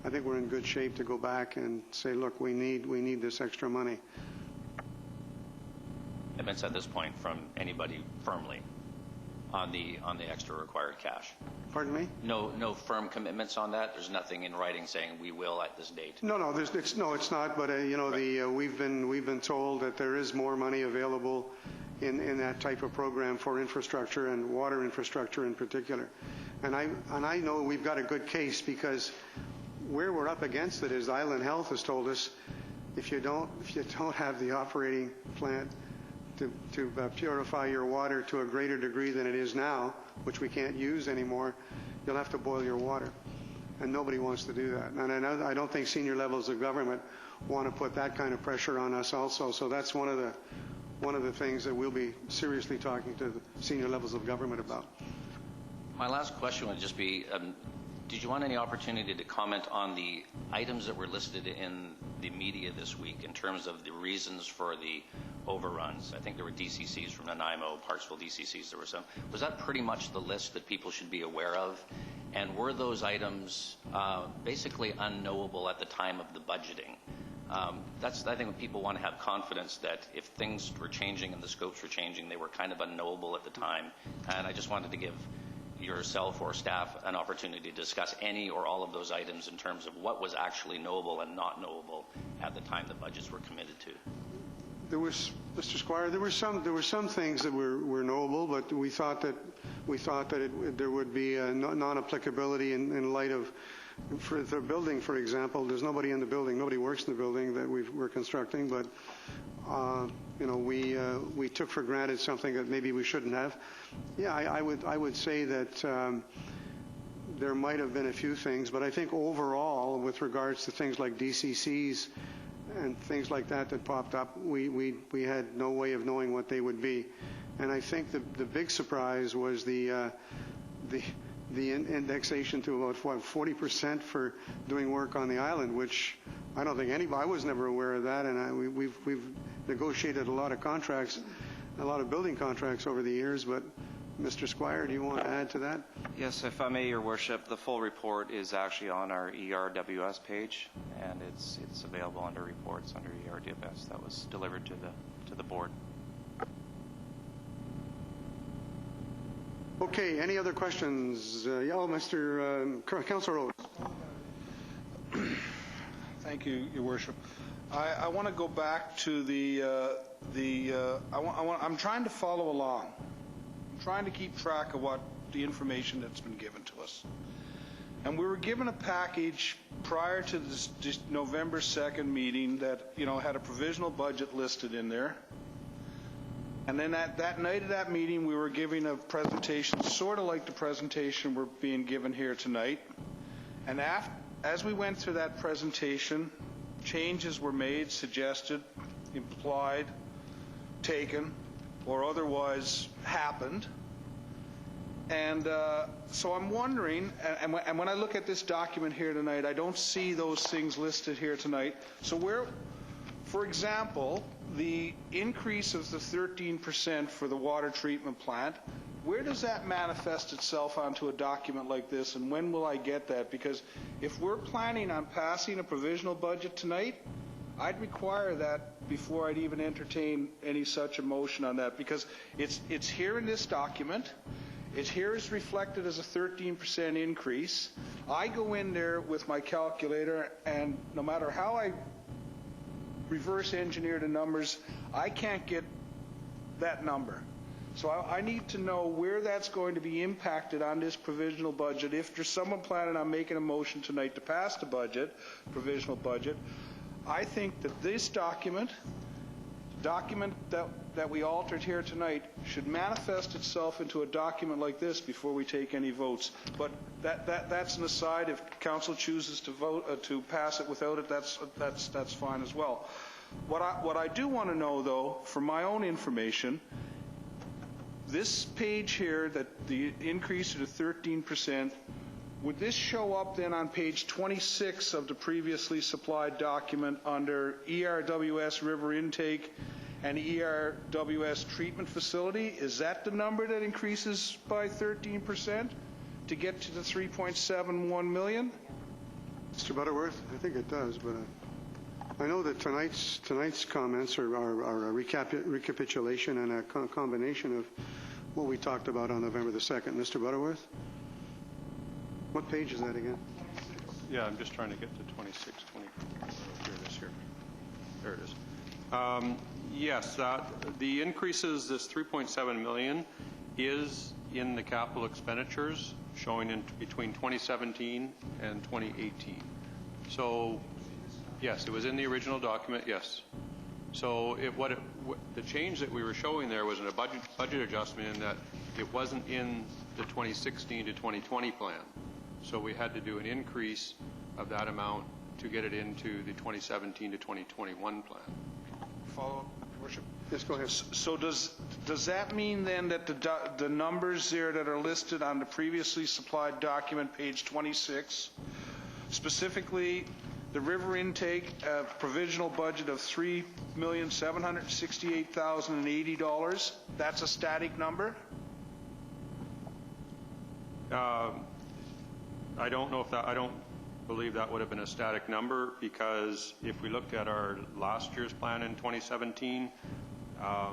I think we're in good shape to go back and say, look, we need this extra money. Commitments at this point from anybody firmly on the extra required cash? Pardon me? No firm commitments on that? There's nothing in writing saying we will at this date? No, it's not. But you know, right. We've been told that there is more money available in that type of program for infrastructure and water infrastructure in particular. And I know we've got a good case, because where we're up against it is Island Health has told us if you don't have the operating plant to purify your water to a greater degree than it is now, which we can't use anymore, you'll have to boil your water. And nobody wants to do that. And I don't think senior levels of government want to put that kind of pressure on us also. So that's one of the things that we'll be seriously talking to the senior levels of government about. My last question would just be, did you want any opportunity to comment on the items that were listed in the media this week in terms of the reasons for the overruns? I think there were DCCs from Nanaimo, Parksville DCCs, there were some. Was that pretty much the list that people should be aware of? And were those items basically unknowable at the time of the budgeting? That's, I think, when people want to have confidence that if things were changing and the scopes were changing, they were kind of unknowable at the time. And I just wanted to give yourself or staff an opportunity to discuss any or all of those items in terms of what was actually knowable and not knowable at the time the budgets were committed to. There was, Mr. Squire, there were some things that were knowable, but we thought that there would be a non-applicability in light of, for the building, for example. There's nobody in the building, nobody works in the building that we're constructing, but you know, we took for granted something that maybe we shouldn't have. Yeah, I would say that there might have been a few things, but I think overall, with regards to things like DCCs and things like that popped up, we had no way of knowing what they would be. And I think the big surprise was the indexation to about 40% for doing work on the island, which I don't think anybody. I was never aware of that, and we've negotiated a lot of contracts, a lot of building contracts over the years. But Mr. Squire, do you want to add to that? Yes, if I may, Your Worship, the full report is actually on our ERWS page, and it's available under reports under ERWS. That was delivered to the board. Okay. Any other questions? Mr. Councilor Rhodes. Thank you, Your Worship. I want to go back to I'm trying to follow along. I'm trying to keep track of what the information that's been given to us. And we were given a package prior to this November 2nd meeting that, you know, had a provisional budget listed in there. And then that night of that meeting, we were giving a presentation, sort of like the presentation we're being given here tonight. And as we went through that presentation, changes were made, suggested, implied, taken, or otherwise happened. And so I'm wondering, and when I look at this document here tonight, I don't see those things listed here tonight. So where, for example, the increase of the 13% for the water treatment plant, where does that manifest itself onto a document like this, and when will I get that? Because if we're planning on passing a provisional budget tonight, I'd require that before I'd even entertain any such a motion on that, because it's here in this document. It's here as reflected as a 13% increase. I go in there with my calculator, and no matter how I reverse engineer the numbers, I can't get that number. So I need to know where that's going to be impacted on this provisional budget. If there's someone planning on making a motion tonight to pass the budget, provisional budget, I think that this document that that we altered here tonight should manifest itself into a document like this before we take any votes. But that's an aside. If council chooses to vote to pass it without it, that's fine as well. What I do want to know, though, for my own information, this page here, that the increase to 13%, would this show up then on page 26 of the previously supplied document under ERWS river intake and ERWS treatment facility? Is that the number that increases by 13% to get to the 3.71 million? Mr. Butterworth, I think it does, but I know that tonight's comments are a recapitulation and a combination of what we talked about on November the 2nd. Mr. Butterworth? What page is that again? Yeah, I'm just trying to get to 26, 20. Here it is here. There it is. Yes, the increases, this 3.7 million, is in the capital expenditures showing in between 2017 and 2018. So, yes, it was in the original document, yes. So the change that we were showing there was in a budget adjustment in that it wasn't in the 2016 to 2020 plan. So we had to do an increase of that amount to get it into the 2017 to 2021 plan. Follow up, Your Worship. Yes, go ahead. So does that mean then that the numbers there that are listed on the previously supplied document, page 26, specifically the river intake provisional budget of $3,768,080, that's a static number? I don't know if that, I don't believe that would have been a static number, because if we looked at our last year's plan in 2017, a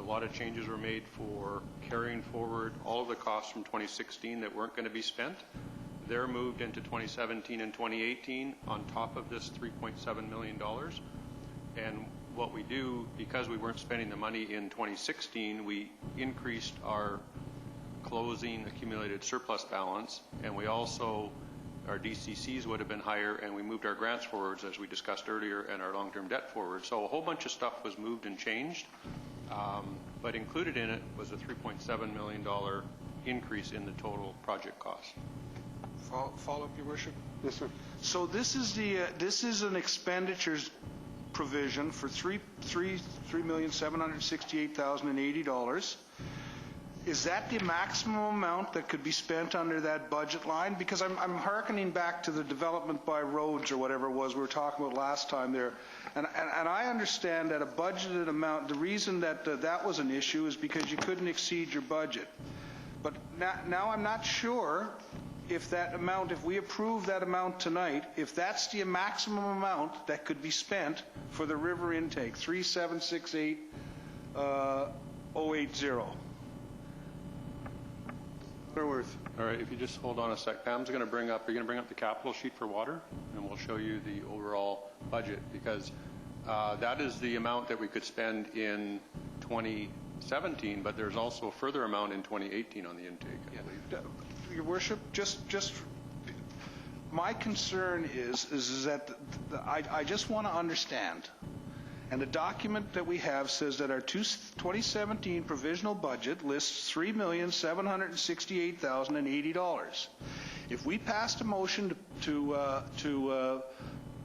lot of changes were made for carrying forward all of the costs from 2016 that weren't going to be spent. They're moved into 2017 and 2018 on top of this $3.7 million. And what we do, because we weren't spending the money in 2016, we increased our closing accumulated surplus balance, and we also, our DCCs would have been higher, and we moved our grants forwards, as we discussed earlier, and our long-term debt forward. So a whole bunch of stuff was moved and changed, but included in it was a $3.7 million increase in the total project cost. Follow up, Your Worship. Yes, sir. So this is an expenditures provision for $3,768,080. Is that the maximum amount that could be spent under that budget line? Because I'm hearkening back to the development by roads or whatever it was we were talking about last time there. And I understand that a budgeted amount, the reason that that was an issue is because you couldn't exceed your budget. But now I'm not sure if that amount, if we approve that amount tonight, if that's the maximum amount that could be spent for the river intake, 3,768,080. Butterworth. All right, if you just hold on a sec. Pam's going to bring up, you're going to bring up the capital sheet for water, and we'll show you the overall budget, because that is the amount that we could spend in 2017, but there's also a further amount in 2018 on the intake, I believe. Your Worship, just my concern is that I just want to understand, and the document that we have says that our 2017 provisional budget lists $3,768,080. If we passed a motion to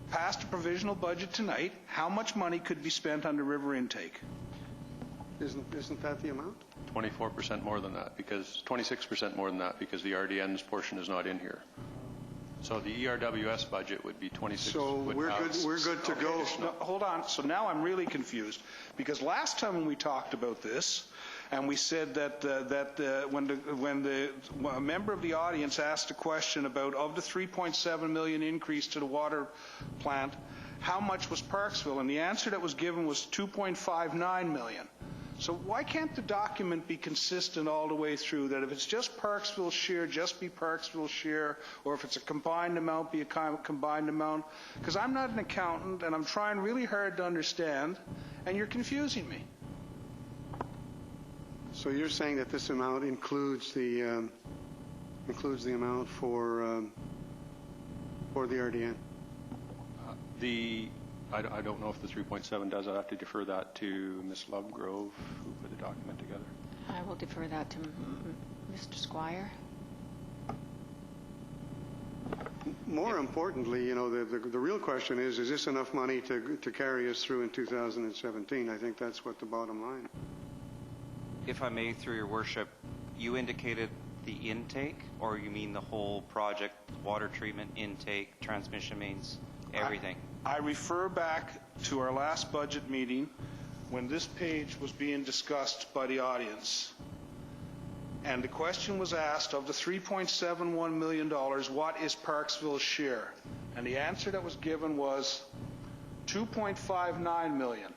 pass the provisional budget tonight, how much money could be spent under river intake? Isn't that the amount? 24% more than that, because 26% more than that, because the RDN's portion is not in here. So the ERWS budget would be 26. So we're good to go. No, hold on. So now I'm really confused, because last time when we talked about this, and we said that when a member of the audience asked a question about, of the 3.7 million increase to the water plant, how much was Parksville? And the answer that was given was 2.59 million. So why can't the document be consistent all the way through, that if it's just Parksville share, just be Parksville share, or if it's a combined amount, be a combined amount? Because I'm not an accountant, and I'm trying really hard to understand, and you're confusing me. So you're saying that this amount includes the amount for the RDN? I don't know if the 3.7 does. I'll have to defer that to Ms. Lovegrove, who put the document together. I will defer that to Mr. Squire. More importantly, you know, the real question is this enough money to carry us through in 2017? I think that's what the bottom line. If I may, through your worship, you indicated the intake, or you mean the whole project, water treatment, intake, transmission mains, everything? I refer back to our last budget meeting when this page was being discussed by the audience. And the question was asked, of the $3.71 million, what is Parksville's share? And the answer that was given was $2.59 million.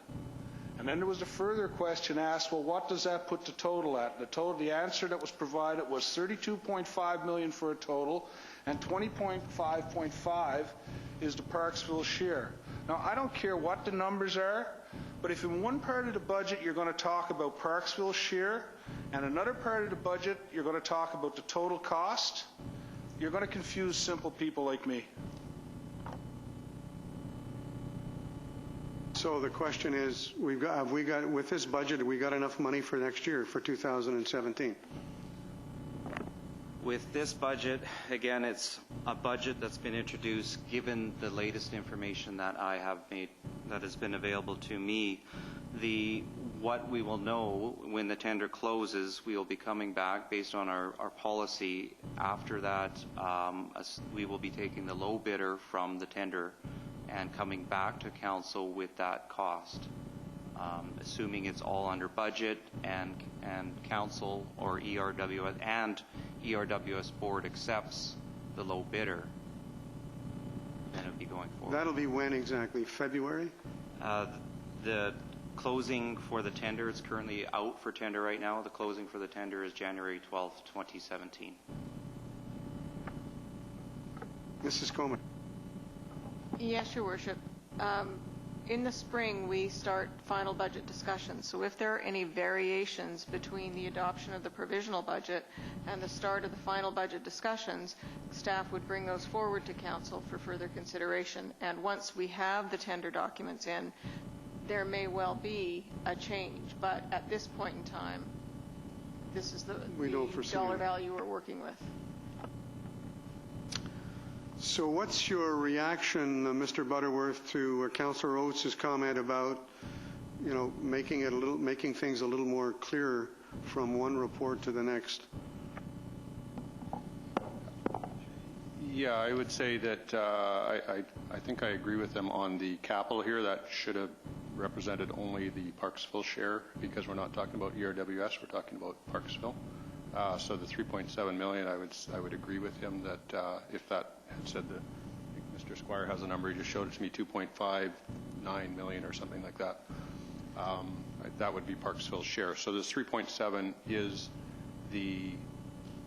And then there was a further question asked, well, what does that put the total at? The answer that was provided was $32.5 million for a total, and $20.5 is the Parksville share. Now, I don't care what the numbers are, but if in one part of the budget you're going to talk about Parksville's share, and another part of the budget you're going to talk about the total cost, you're going to confuse simple people like me. So the question is, have we got with this budget, have we got enough money for next year, for 2017? With this budget, again, it's a budget that's been introduced given the latest information that I have made, that has been available to me. What we will know when the tender closes, we will be coming back based on our policy. After that, we will be taking the low bidder from the tender and coming back to council with that cost, assuming it's all under budget and council or ERWS and ERWS board accepts the low bidder, then it'll be going forward. That'll be when exactly? February? The closing for the tender, it's currently out for tender right now. The closing for the tender is January 12th, 2017. Mrs. Coleman. Yes, Your Worship. In the spring, we start final budget discussions. So if there are any variations between the adoption of the provisional budget and the start of the final budget discussions, staff would bring those forward to council for further consideration. And once we have the tender documents in, there may well be a change. But at this point in time, this is the dollar value we're working with. So what's your reaction, Mr. Butterworth, to Councillor Oates' comment about, you know, making things a little more clear from one report to the next? Yeah, I would say that I think I agree with them on the capital here. That should have represented only the Parksville share, because we're not talking about ERWS, we're talking about Parksville. So the 3.7 million, I would agree with him that if that had said that, I think Mr. Squire has a number, he just showed it to me, 2.59 million or something like that. That would be Parksville's share. So this 3.7 is the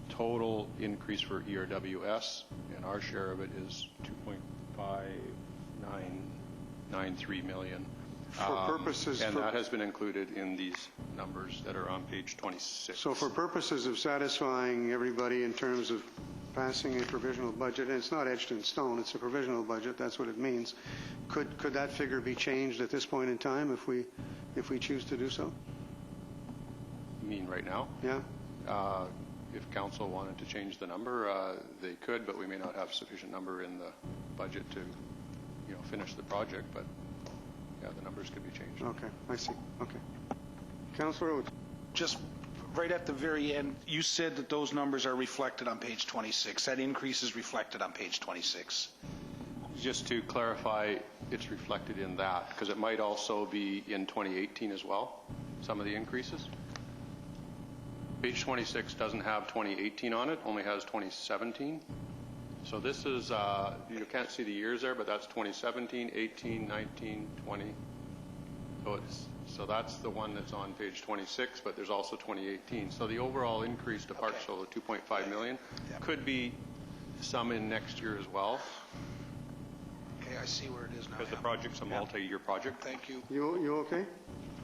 total increase for ERWS, and our share of it is 2.5993 million. For purposes and that has been included in these numbers that are on page 26. So for purposes of satisfying everybody in terms of passing a provisional budget, and it's not etched in stone, it's a provisional budget, that's what it means, could that figure be changed at this point in time if we choose to do so? You mean right now? Yeah. If council wanted to change the number, they could, but we may not have sufficient number in the budget to, you know, finish the project. But yeah, the numbers could be changed. Okay, I see. Okay. Councillor Oates. Just right at the very end, you said that those numbers are reflected on page 26. That increase is reflected on page 26. Just to clarify, it's reflected in that, because it might also be in 2018 as well, some of the increases. Page 26 doesn't have 2018 on it, only has 2017. So this is, you can't see the years there, but that's 2017, 18, 19, 20. So that's the one that's on page 26, but there's also 2018. So the overall increase to Parksville of 2.5 million could be some in next year as well. Okay, I see where it is now. Because the project's a multi-year project. Thank you. You okay?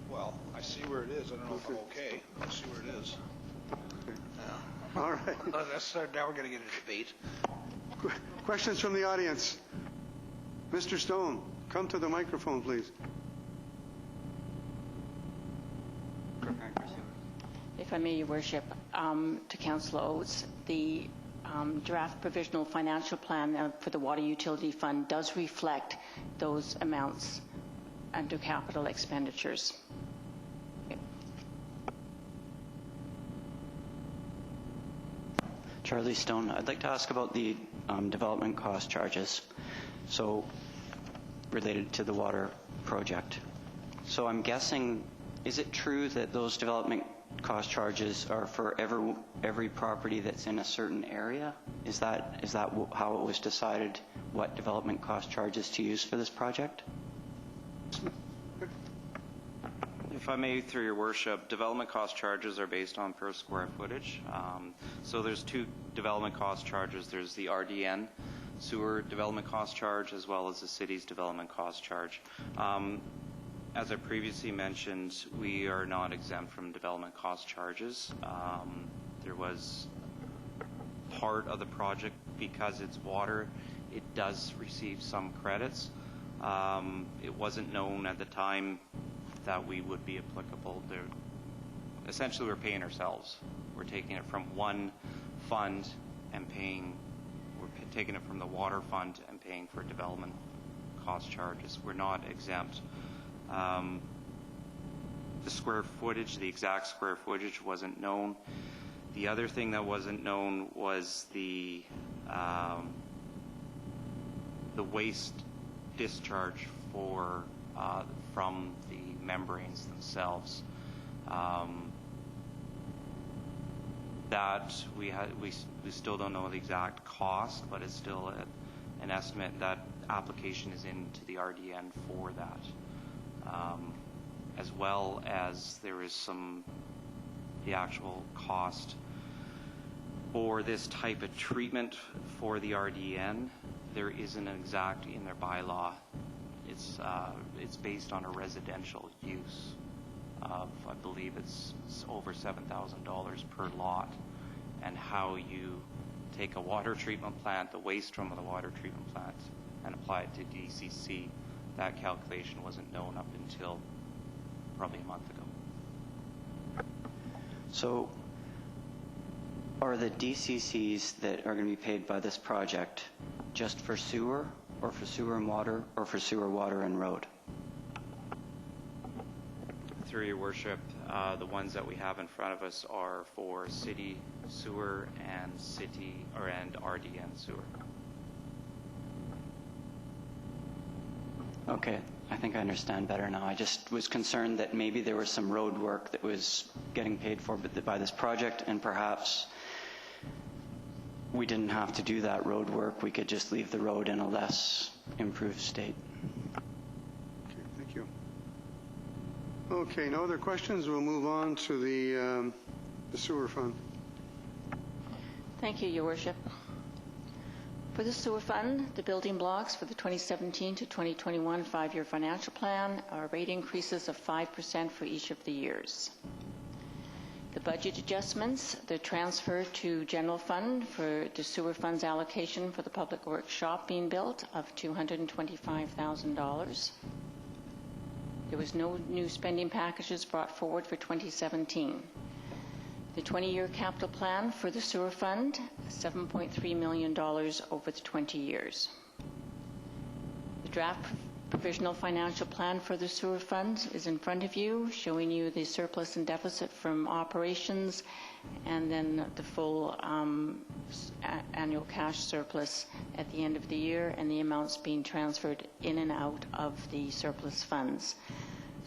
Well, I see where it is. I don't know if I'm okay. I see where it is. Yeah. All right. Now we're going to get a debate. Questions from the audience? Mr. Stone, come to the microphone, please. If I may, Your Worship, to Councillor Oates, the Draft Provisional Financial Plan for the Water Utility Fund does reflect those amounts under capital expenditures. Charlie Stone, I'd like to ask about the development cost charges, so related to the water project. So I'm guessing, is it true that those development cost charges are for every property that's in a certain area? Is that how it was decided what development cost charges to use for this project? If I may, through your worship, development cost charges are based on per square footage. So there's two development cost charges. There's the RDN sewer development cost charge as well as the city's development cost charge. As I previously mentioned, we are not exempt from development cost charges. There was part of the project, because it's water, it does receive some credits. It wasn't known at the time that we would be applicable. Essentially, we're paying ourselves. We're taking it from one fund and we're taking it from the water fund and paying for development cost charges. We're not exempt. The square footage, the exact square footage wasn't known. The other thing that wasn't known was the waste discharge from the membranes themselves. That we still don't know the exact cost, but it's still an estimate. That application is into the RDN for that. As well as there is the actual cost for this type of treatment for the RDN. There isn't an exact in their bylaw. It's based on a residential use of, I believe it's over $7,000 per lot, and how you take a water treatment plant, the waste from the water treatment plant, and apply it to DCC. That calculation wasn't known up until probably a month ago. So are the DCCs that are going to be paid by this project just for sewer, or for sewer and water, or for sewer, water, and road? Through your worship, the ones that we have in front of us are for city sewer and and RDN sewer. Okay, I think I understand better now. I just was concerned that maybe there was some road work that was getting paid for by this project, and perhaps we didn't have to do that road work. We could just leave the road in a less improved state. Okay, thank you. Okay, no other questions. We'll move on to the sewer fund. Thank you, Your Worship. For the sewer fund, the building blocks for the 2017 to 2021 five-year financial plan are rate increases of 5% for each of the years. The budget adjustments, the transfer to general fund for the sewer funds allocation for the public works shop being built of $225,000. There was no new spending packages brought forward for 2017. The 20-year capital plan for the sewer fund, $7.3 million over the 20 years. The draft provisional financial plan for the sewer fund is in front of you, showing you the surplus and deficit from operations, and then the full annual cash surplus at the end of the year, and the amounts being transferred in and out of the surplus funds.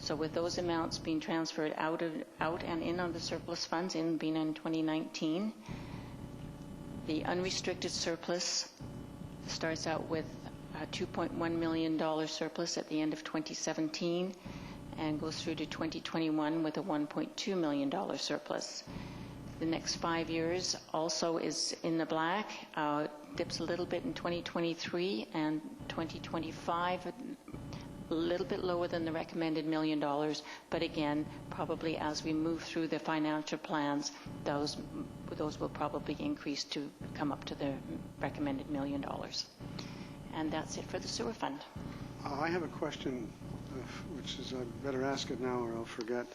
So with those amounts being transferred out and in on the surplus funds, being in 2019, the unrestricted surplus starts out with a $2.1 million surplus at the end of 2017 and goes through to 2021 with a $1.2 million surplus. The next 5 years also is in the black, dips a little bit in 2023 and 2025, a little bit lower than the recommended $1 million, but again, probably as we move through the financial plans, those will probably increase to come up to the recommended $1 million. And that's it for the sewer fund. I have a question, which is, I better ask it now or I'll forget.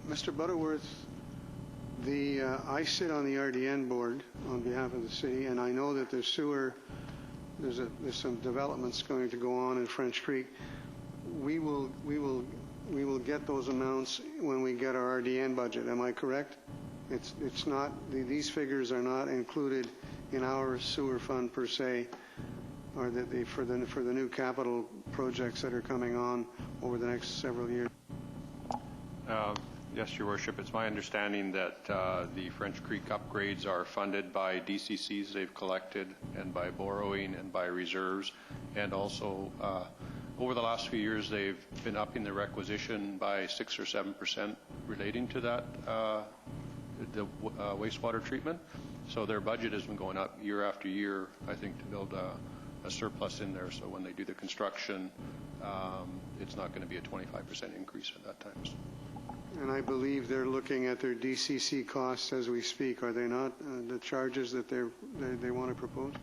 Mr. Butterworth, I sit on the RDN board on behalf of the city, and I know that there's some developments going to go on in French Creek. We will get those amounts when we get our RDN budget. Am I correct? It's not, these figures are not included in our sewer fund per se, or for the new capital projects that are coming on over the next several years. Yes, Your Worship. It's my understanding that the French Creek upgrades are funded by DCCs they've collected, and by borrowing and by reserves, and also over the last few years they've been upping the requisition by 6 or 7% relating to that the wastewater treatment. So their budget has been going up year after year, I think, to build a surplus in there. So when they do the construction, it's not going to be a 25% increase at that time. And I believe they're looking at their DCC costs as we speak, are they not? The charges that they want to propose?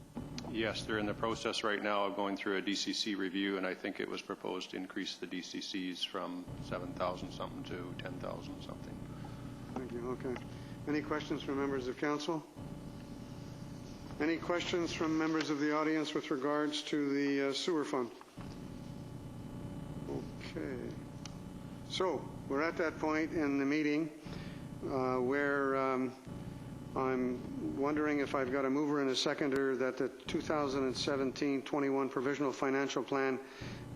Yes, they're in the process right now of going through a DCC review, and I think it was proposed to increase the DCCs from 7,000 something to 10,000 something. Thank you. Okay. Any questions from members of council? Any questions from members of the audience with regards to the sewer fund? Okay. So we're at that point in the meeting where I'm wondering if I've got a mover and a seconder that the 2017-21 Provisional Financial Plan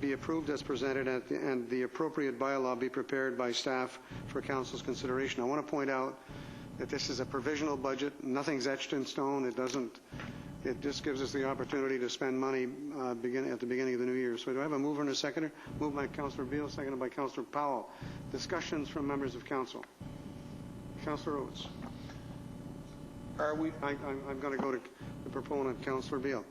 be approved as presented and the appropriate bylaw be prepared by staff for council's consideration. I want to point out that this is a provisional budget. Nothing's etched in stone. It just gives us the opportunity to spend money at the beginning of the new year. So do I have a mover and a seconder? Moved by Councillor Beale, seconded by Councillor Powell. Discussions from members of council. Councillor Oates. I'm going to go to the proponent, Councillor Beale.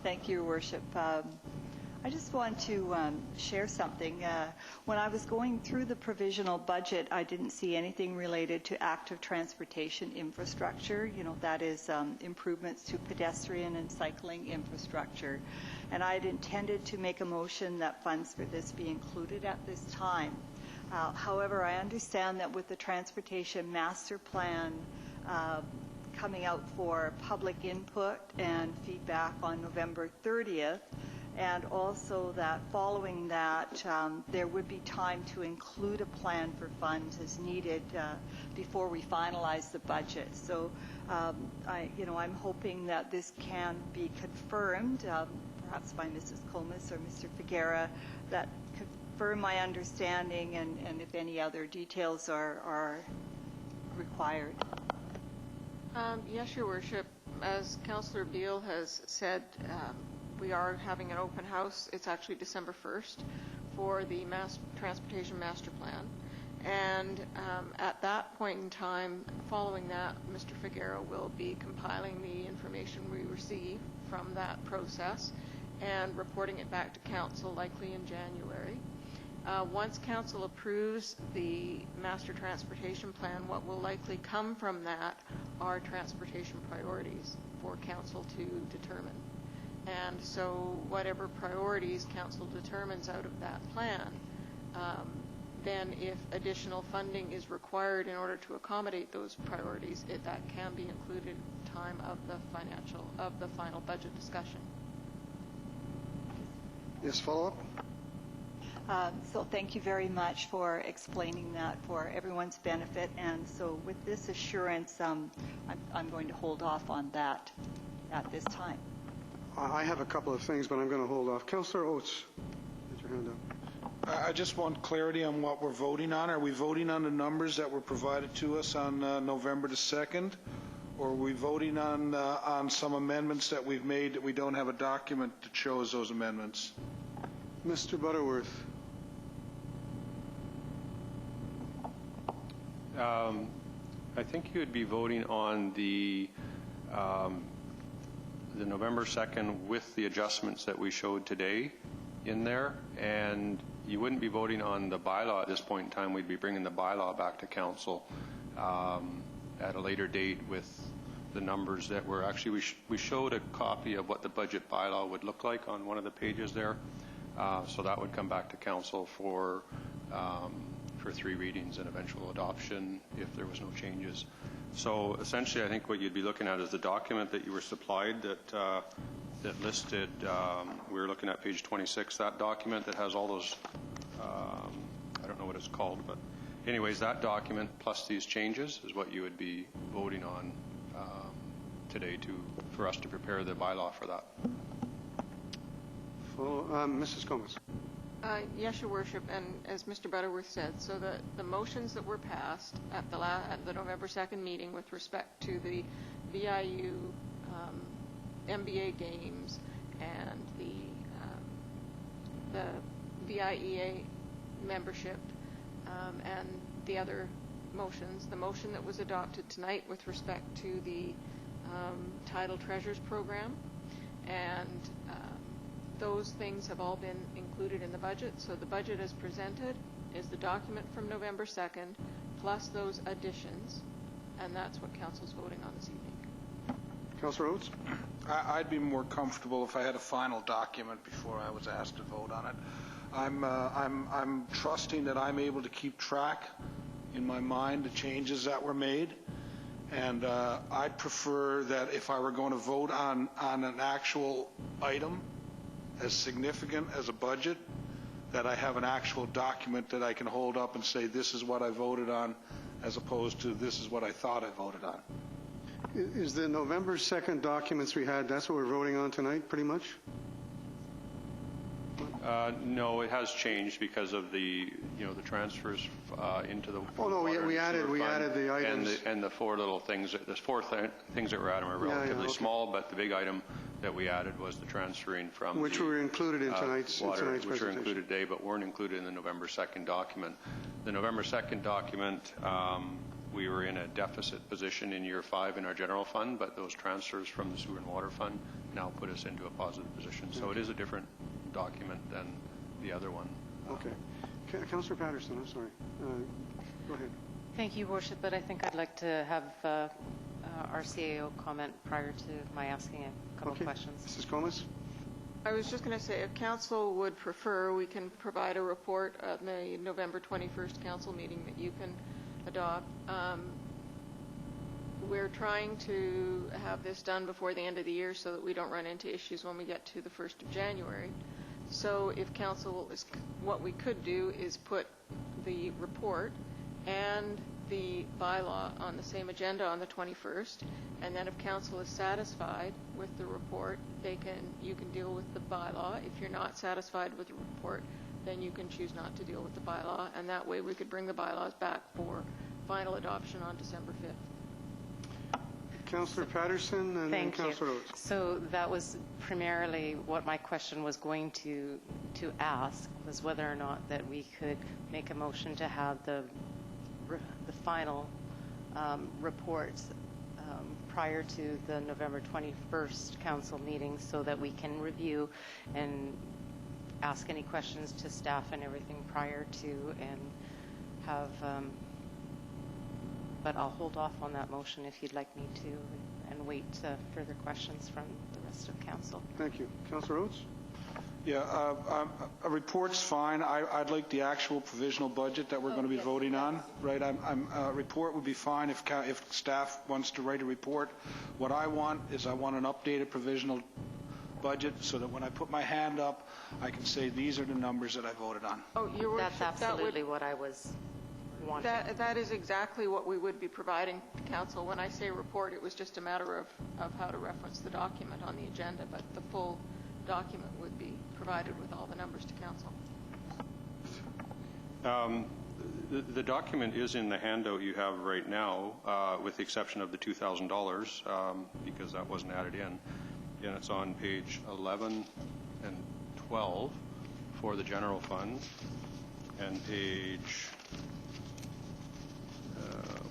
Thank you, Your Worship. I just want to share something. When I was going through the provisional budget, I didn't see anything related to active transportation infrastructure. You know, that is improvements to pedestrian and cycling infrastructure. And I had intended to make a motion that funds for this be included at this time. However, I understand that with the Transportation Master Plan coming out for public input and feedback on November 30th, and also that following that, there would be time to include a plan for funds as needed before we finalize the budget. So, I'm hoping that this can be confirmed, perhaps by Mrs. Comas or Mr. Figuera, that confirm my understanding, and if any other details are required. Yes, Your Worship. As Councillor Beale has said, we are having an open house. It's actually December 1st for the Transportation Master Plan. And at that point in time, following that, Mr. Figuera will be compiling the information we receive from that process and reporting it back to Council likely in January. Once Council approves the Master Transportation Plan, what will likely come from that are transportation priorities for Council to determine. And so whatever priorities Council determines out of that plan, then if additional funding is required in order to accommodate those priorities, that can be included at the time of the final budget discussion. Yes, follow-up? So thank you very much for explaining that for everyone's benefit. And so with this assurance, I'm going to hold off on that at this time. I have a couple of things, but I'm going to hold off. Councillor Oates, put your hand up. I just want clarity on what we're voting on. Are we voting on the numbers that were provided to us on November the 2nd? Or are we voting on some amendments that we've made that we don't have a document that shows those amendments? Mr. Butterworth. I think you would be voting on the November 2nd with the adjustments that we showed today in there, and you wouldn't be voting on the bylaw at this point in time. We'd be bringing the bylaw back to council at a later date with the numbers that were actually, we showed a copy of what the budget bylaw would look like on one of the pages there. So that would come back to council for 3 readings and eventual adoption if there was no changes. So essentially, I think what you'd be looking at is the document that you were supplied that listed, we were looking at page 26, that document that has all those, I don't know what it's called, but anyways, that document plus these changes is what you would be voting on today for us to prepare the bylaw for that. Mrs. Gomez. Yes, Your Worship, and as Mr. Butterworth said, so the motions that were passed at the November 2nd meeting with respect to the VIU MBA games and the VIEA membership and the other motions, the motion that was adopted tonight with respect to the Title Treasures program, and those things have all been included in the budget. So the budget as presented is the document from November 2nd plus those additions, and that's what Council's voting on this evening. Councillor Oates? I'd be more comfortable if I had a final document before I was asked to vote on it. I'm trusting that I'm able to keep track in my mind the changes that were made, and I'd prefer that if I were going to vote on an actual item as significant as a budget, that I have an actual document that I can hold up and say this is what I voted on, as opposed to this is what I thought I voted on. Is the November 2nd documents we had, that's what we're voting on tonight, pretty much? No, it has changed because of the transfers into the. Oh no, we added the items and the 4 little things. There's 4 things that were added are relatively small, but the big item that we added was the transferring from which were included in tonight's water, which presentation. are included today, but weren't included in the November 2nd document. The November 2nd document, we were in a deficit position in year 5 in our general fund, but those transfers from the sewer and water fund now put us into a positive position. So it is a different document than the other one. Okay. Councillor Patterson, I'm sorry. Go ahead. Thank you, Worship, but I think I'd like to have our CAO comment prior to my asking a couple questions. Mrs. Gomez? I was just going to say, if Council would prefer, we can provide a report at the November 21st Council meeting that you can adopt. We're trying to have this done before the end of the year so that we don't run into issues when we get to the 1st of January. So if Council is, what we could do is put the report and the bylaw on the same agenda on the 21st, and then if Council is satisfied with the report, you can deal with the bylaw. If you're not satisfied with the report, then you can choose not to deal with the bylaw, and that way we could bring the bylaws back for final adoption on December 5th. Councillor Patterson and then Councillor Oates. So that was primarily what my question was going to ask, was whether or not that we could make a motion to have the final reports prior to the November 21st council meeting so that we can review and ask any questions to staff and everything prior to, and have but I'll hold off on that motion if you'd like me to, and wait further questions from the rest of council. Thank you. Councillor Oates? Yeah, a report's fine. I'd like the actual provisional budget that we're going to be voting on. Right, a report would be fine if staff wants to write a report. What I want is an updated provisional budget so that when I put my hand up, I can say these are the numbers that I voted on. Oh, Your Worship, that's absolutely what I was wanting. That is exactly what we would be providing to Council. When I say report, it was just a matter of how to reference the document on the agenda, but the full document would be provided with all the numbers to Council. The document is in the handout you have right now, with the exception of the $2,000, because that wasn't added in. And it's on page 11 and 12 for the general fund, and page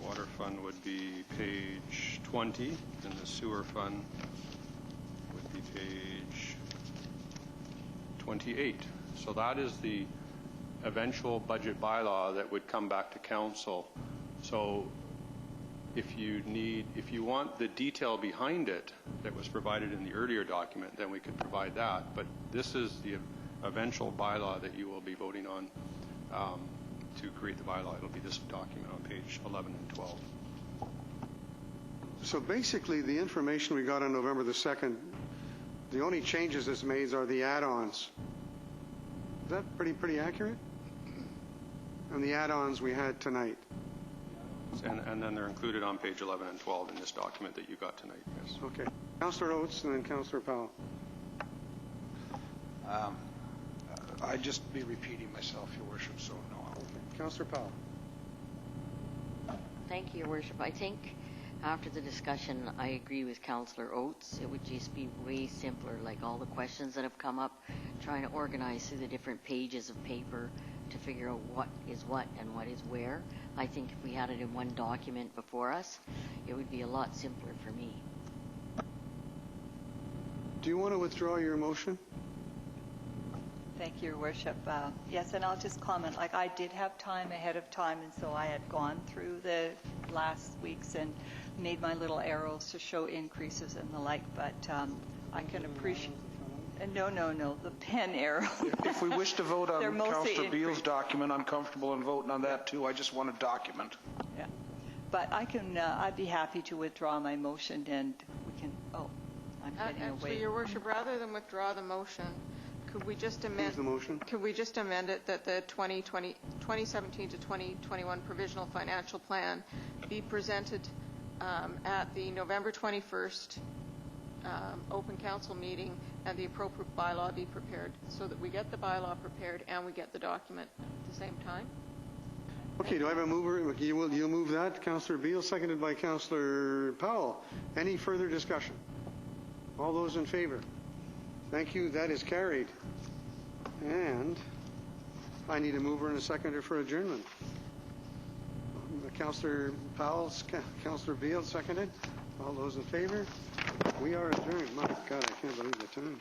water fund would be page 20, and the sewer fund would be page 28. So that is the eventual budget bylaw that would come back to council. So If you want the detail behind it that was provided in the earlier document, then we could provide that. But this is the eventual bylaw that you will be voting on to create the bylaw. It'll be this document on page 11 and 12. So basically, the information we got on November the 2nd, the only changes that's made are the add-ons. Is that pretty accurate? And the add-ons we had tonight. And then they're included on page 11 and 12 in this document that you got tonight, yes. Okay. Councillor Oates and then Councillor Powell. I'd just be repeating myself, Your Worship, so no. Councillor Powell. Thank you, Your Worship. I think after the discussion, I agree with Councillor Oates. It would just be way simpler, like all the questions that have come up, trying to organize through the different pages of paper to figure out what is what and what is where. I think if we had it in one document before us, it would be a lot simpler for me. Do you want to withdraw your motion? Thank you, Your Worship. Yes, and I'll just comment, like I did have time ahead of time, and so I had gone through the last weeks and made my little arrows to show increases and the like, but I can appreciate... No, the pen arrow. If we wish to vote on Councillor Beale's increased. document, I'm comfortable in voting on that too. I just want a document. Yeah, but I can. I'd be happy to withdraw my motion, and we can. Oh, I'm getting Actually, away. Your Worship, rather than withdraw the motion, could we just amend Who's the motion? Could we just amend it that the 2017 to 2021 Provisional Financial Plan be presented at the November 21st open council meeting, and the appropriate bylaw be prepared, so that we get the bylaw prepared and we get the document at the same time? Okay, do I have a mover? You'll move that, Councillor Beale, seconded by Councillor Powell. Any further discussion? All those in favor? Thank you. That is carried. And I need a mover and a seconder for adjournment. Councillor Powell, Councillor Beale, seconded. All those in favor? We are adjourned. My God, I can't believe the time.